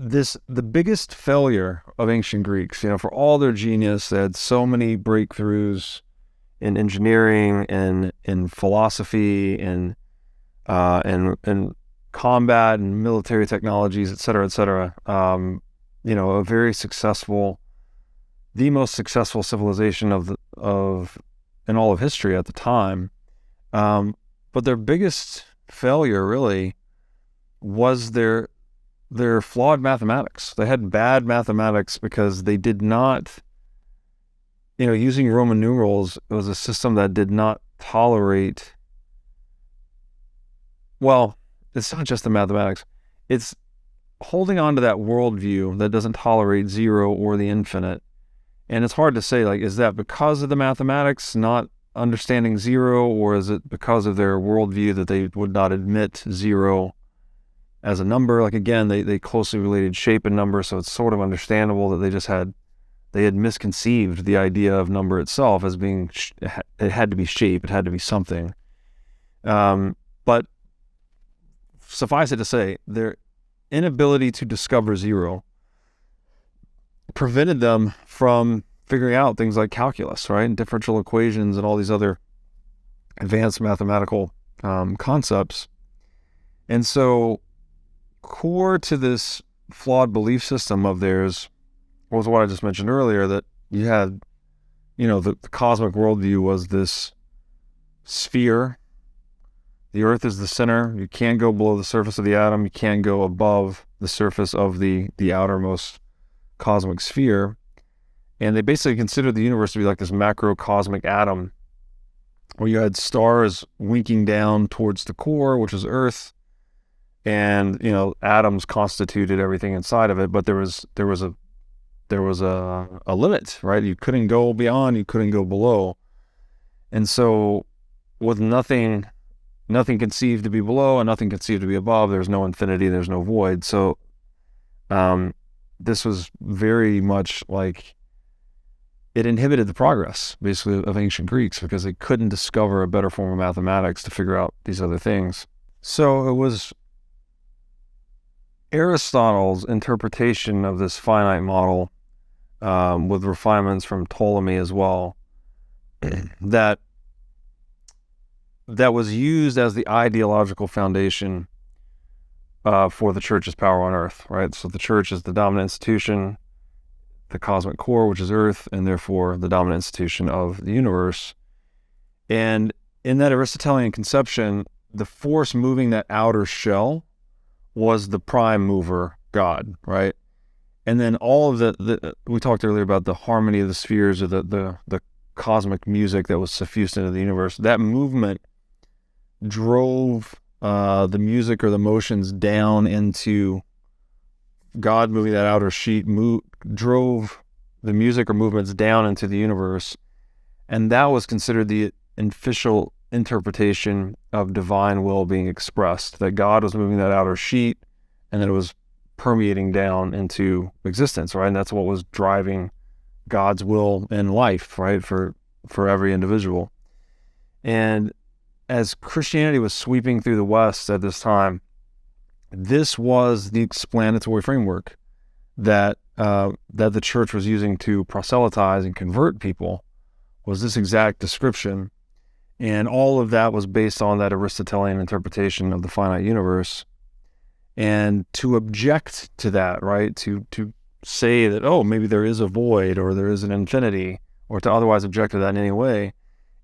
The biggest failure of ancient Greeks, for all their genius, they had so many breakthroughs in engineering and in philosophy and combat and military technologies, et cetera, a very successful, the most successful civilization in all of history at the time. But their biggest failure really was their flawed mathematics. They had bad mathematics because they did not, using Roman numerals, it was a system that did not tolerate, well, it's not just the mathematics. It's holding on to that worldview that doesn't tolerate zero or the infinite. And it's hard to say, is that because of the mathematics not understanding zero, or is it because of their worldview that they would not admit zero as a number? Again, they closely related shape and number, so it's sort of understandable that they had misconceived the idea of number itself as being, it had to be shape, it had to be something. But suffice it to say, their inability to discover zero prevented them from figuring out things like calculus, right? And differential equations and all these other advanced mathematical concepts. And so core to this flawed belief system of theirs was what I just mentioned earlier, that you had, the cosmic worldview was this sphere. The earth is the center. You can't go below the surface of the atom. You can't go above the surface of the outermost cosmic sphere. And they basically considered the universe to be like this macrocosmic atom, where you had stars winking down towards the core, which is Earth, and atoms constituted everything inside of it. But there was a limit, right? You couldn't go beyond, you couldn't go below. And so with nothing conceived to be below and nothing conceived to be above, there's no infinity, there's no void. So this was very much like, it inhibited the progress, basically, of ancient Greeks, because they couldn't discover a better form of mathematics to figure out these other things. So it was Aristotle's interpretation of this finite model, with refinements from Ptolemy as well, that was used as the ideological foundation for the church's power on earth, right? So the church is the dominant institution, the cosmic core, which is Earth, and therefore the dominant institution of the universe. And in that Aristotelian conception, the force moving that outer shell was the prime mover, God, right? And then all of we talked earlier about the harmony of the spheres, or the cosmic music that was suffused into the universe. That movement drove the music or the motions down into God moving that outer sheet, drove the music or movements down into the universe. And that was considered the official interpretation of divine will being expressed, that God was moving that outer sheet and that it was permeating down into existence, right? And that's what was driving God's will in life, right? For every individual. And as Christianity was sweeping through the West at this time, this was the explanatory framework that the church was using to proselytize and convert people, was this exact description. And all of that was based on that Aristotelian interpretation of the finite universe. And to object to that, right, to say that, oh, maybe there is a void or there is an infinity, or to otherwise object to that in any way,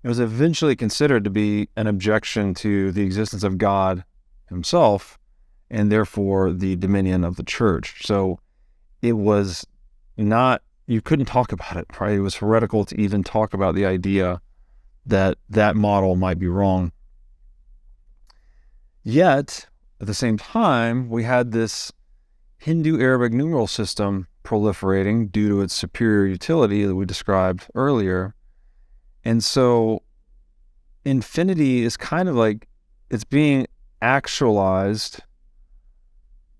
it was eventually considered to be an objection to the existence of God himself, and therefore the dominion of the church. So it was not, you couldn't talk about it, right? It was heretical to even talk about the idea that that model might be wrong. Yet, at the same time, we had this Hindu-Arabic numeral system proliferating due to its superior utility that we described earlier. And so infinity is kind of like, it's being actualized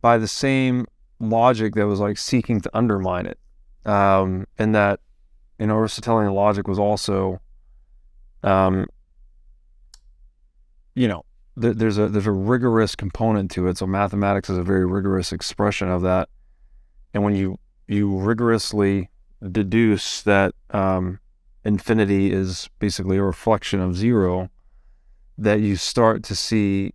by the same logic that was like seeking to undermine it. And that, Aristotelian logic was also, there's a rigorous component to it. So mathematics is a very rigorous expression of that. And when you rigorously deduce that infinity is basically a reflection of zero, that you start to see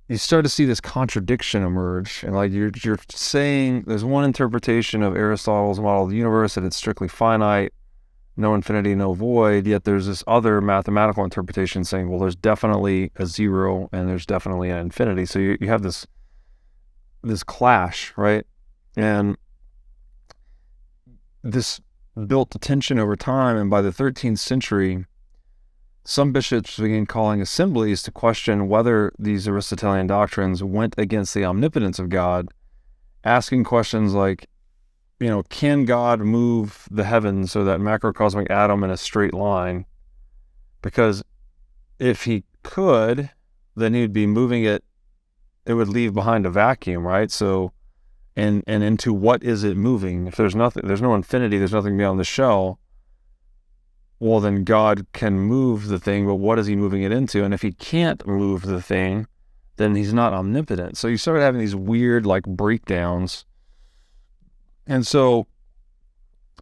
this contradiction emerge. And like you're saying, there's one interpretation of Aristotle's model of the universe that it's strictly finite, no infinity, no void, yet there's this other mathematical interpretation saying, well, there's definitely a zero and there's definitely an infinity. So you have this clash, right? And this built tension over time, and by the 13th century, some bishops began calling assemblies to question whether these Aristotelian doctrines went against the omnipotence of God, asking questions like, can God move the heavens or that macrocosmic atom in a straight line? Because if he could, then he'd be moving it would leave behind a vacuum, right? So, and into what is it moving? If there's no infinity, there's nothing beyond the shell, well, then God can move the thing, but what is he moving it into? And if he can't move the thing, then he's not omnipotent. So you started having these weird like breakdowns. And so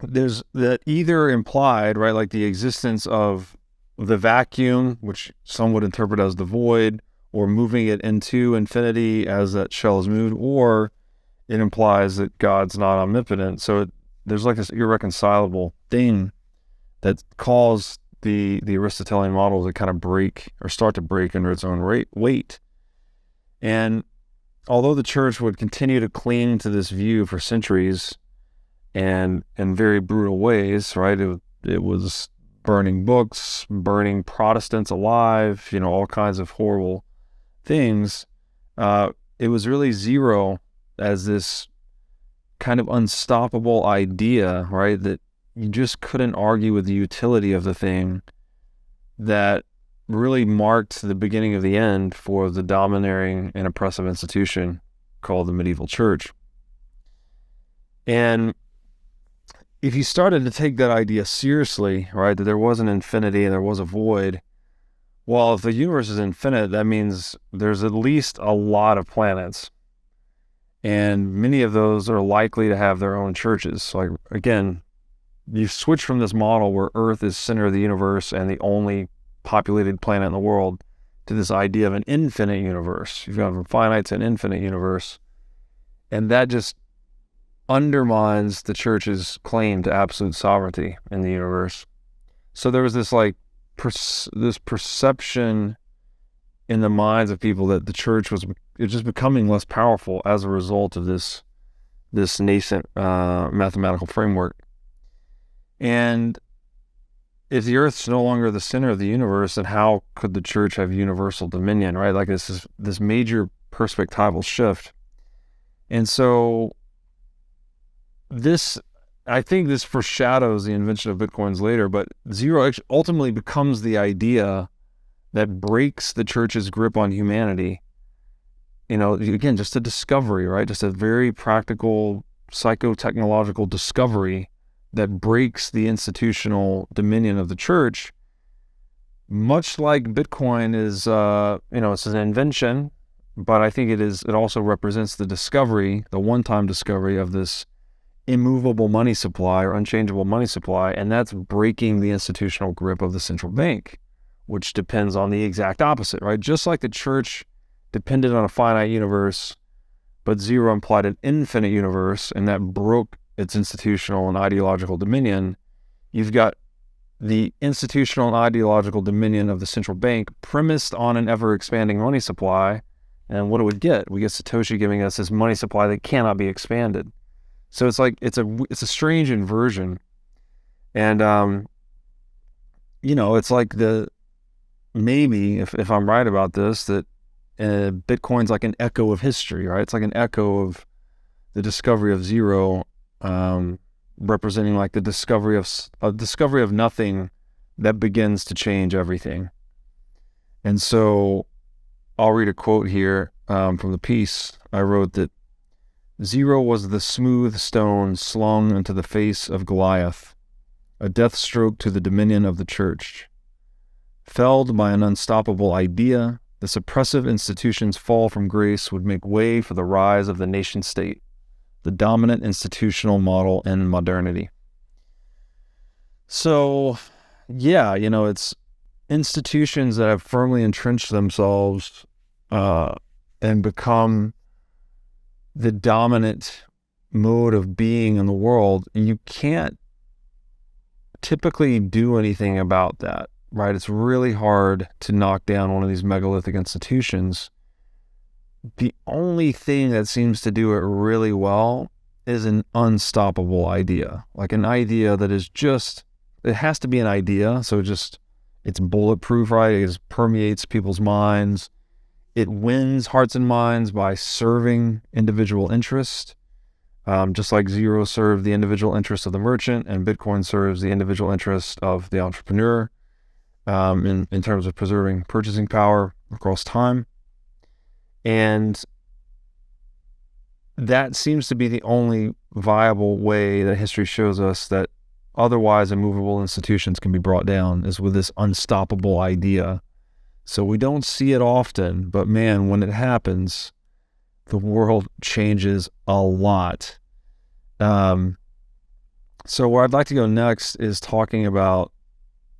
there's that either implied, right, like the existence of the vacuum, which some would interpret as the void, or moving it into infinity as that shell is moved, or it implies that God's not omnipotent. So there's like this irreconcilable thing that caused the Aristotelian model to kind of break or start to break under its own weight. And although the church would continue to cling to this view for centuries and in very brutal ways, right? It was burning books, burning Protestants alive, all kinds of horrible things. It was really zero as this kind of unstoppable idea, right? That you just couldn't argue with the utility of the thing, that really marked the beginning of the end for the domineering and oppressive institution called the medieval church. And if you started to take that idea seriously, right, that there was an infinity and there was a void, well, if the universe is infinite, that means there's at least a lot of planets. And many of those are likely to have their own churches. Like, again, you switch from this model where Earth is center of the universe and the only populated planet in the world to this idea of an infinite universe. You've gone from finite to an infinite universe. And that just undermines the church's claim to absolute sovereignty in the universe. So there was this like this perception in the minds of people that the church was just becoming less powerful as a result of this nascent mathematical framework. And if the Earth's no longer the center of the universe, then how could the church have universal dominion, right? Like this major perspectival shift. And so I think this foreshadows the invention of Bitcoins later, but zero ultimately becomes the idea that breaks the church's grip on humanity. Again, just a discovery, right? Just a very practical psychotechnological discovery that breaks the institutional dominion of the church, much like Bitcoin is, it's an invention, but I think it also represents the discovery, the one-time discovery of this immovable money supply or unchangeable money supply, and that's breaking the institutional grip of the central bank, which depends on the exact opposite, right? Just like the church depended on a finite universe, but zero implied an infinite universe, and that broke its institutional and ideological dominion. You've got the institutional and ideological dominion of the central bank premised on an ever-expanding money supply. And what do we get? We get Satoshi giving us this money supply that cannot be expanded. So it's like it's a strange inversion, and it's like maybe if I'm right about this, that Bitcoin's like an echo of history, right? It's like an echo of the discovery of zero, representing like the discovery of nothing that begins to change everything. And so I'll read a quote here from the piece I wrote, that zero was the smooth stone slung into the face of Goliath, a death stroke to the dominion of the church. Felled by an unstoppable idea, the suppressive institution's fall from grace would make way for the rise of the nation state, the dominant institutional model in modernity. So, yeah, it's institutions that have firmly entrenched themselves and become the dominant mode of being in the world. You can't typically do anything about that, right? It's really hard to knock down one of these megalithic institutions. The only thing that seems to do it really well is an unstoppable idea, like an idea that is it has to be an idea. So it's bulletproof, right? It just permeates people's minds. It wins hearts and minds by serving individual interest, just like zero served the individual interest of the merchant, and Bitcoin serves the individual interest of the entrepreneur in terms of preserving purchasing power across time. And that seems to be the only viable way that history shows us that otherwise immovable institutions can be brought down, is with this unstoppable idea. So we don't see it often, but man, when it happens, the world changes a lot. So where I'd like to go next is talking about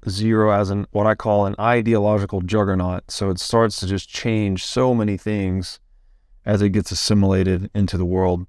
zero as what I call an ideological juggernaut. So it starts to just change so many things as it gets assimilated into the world.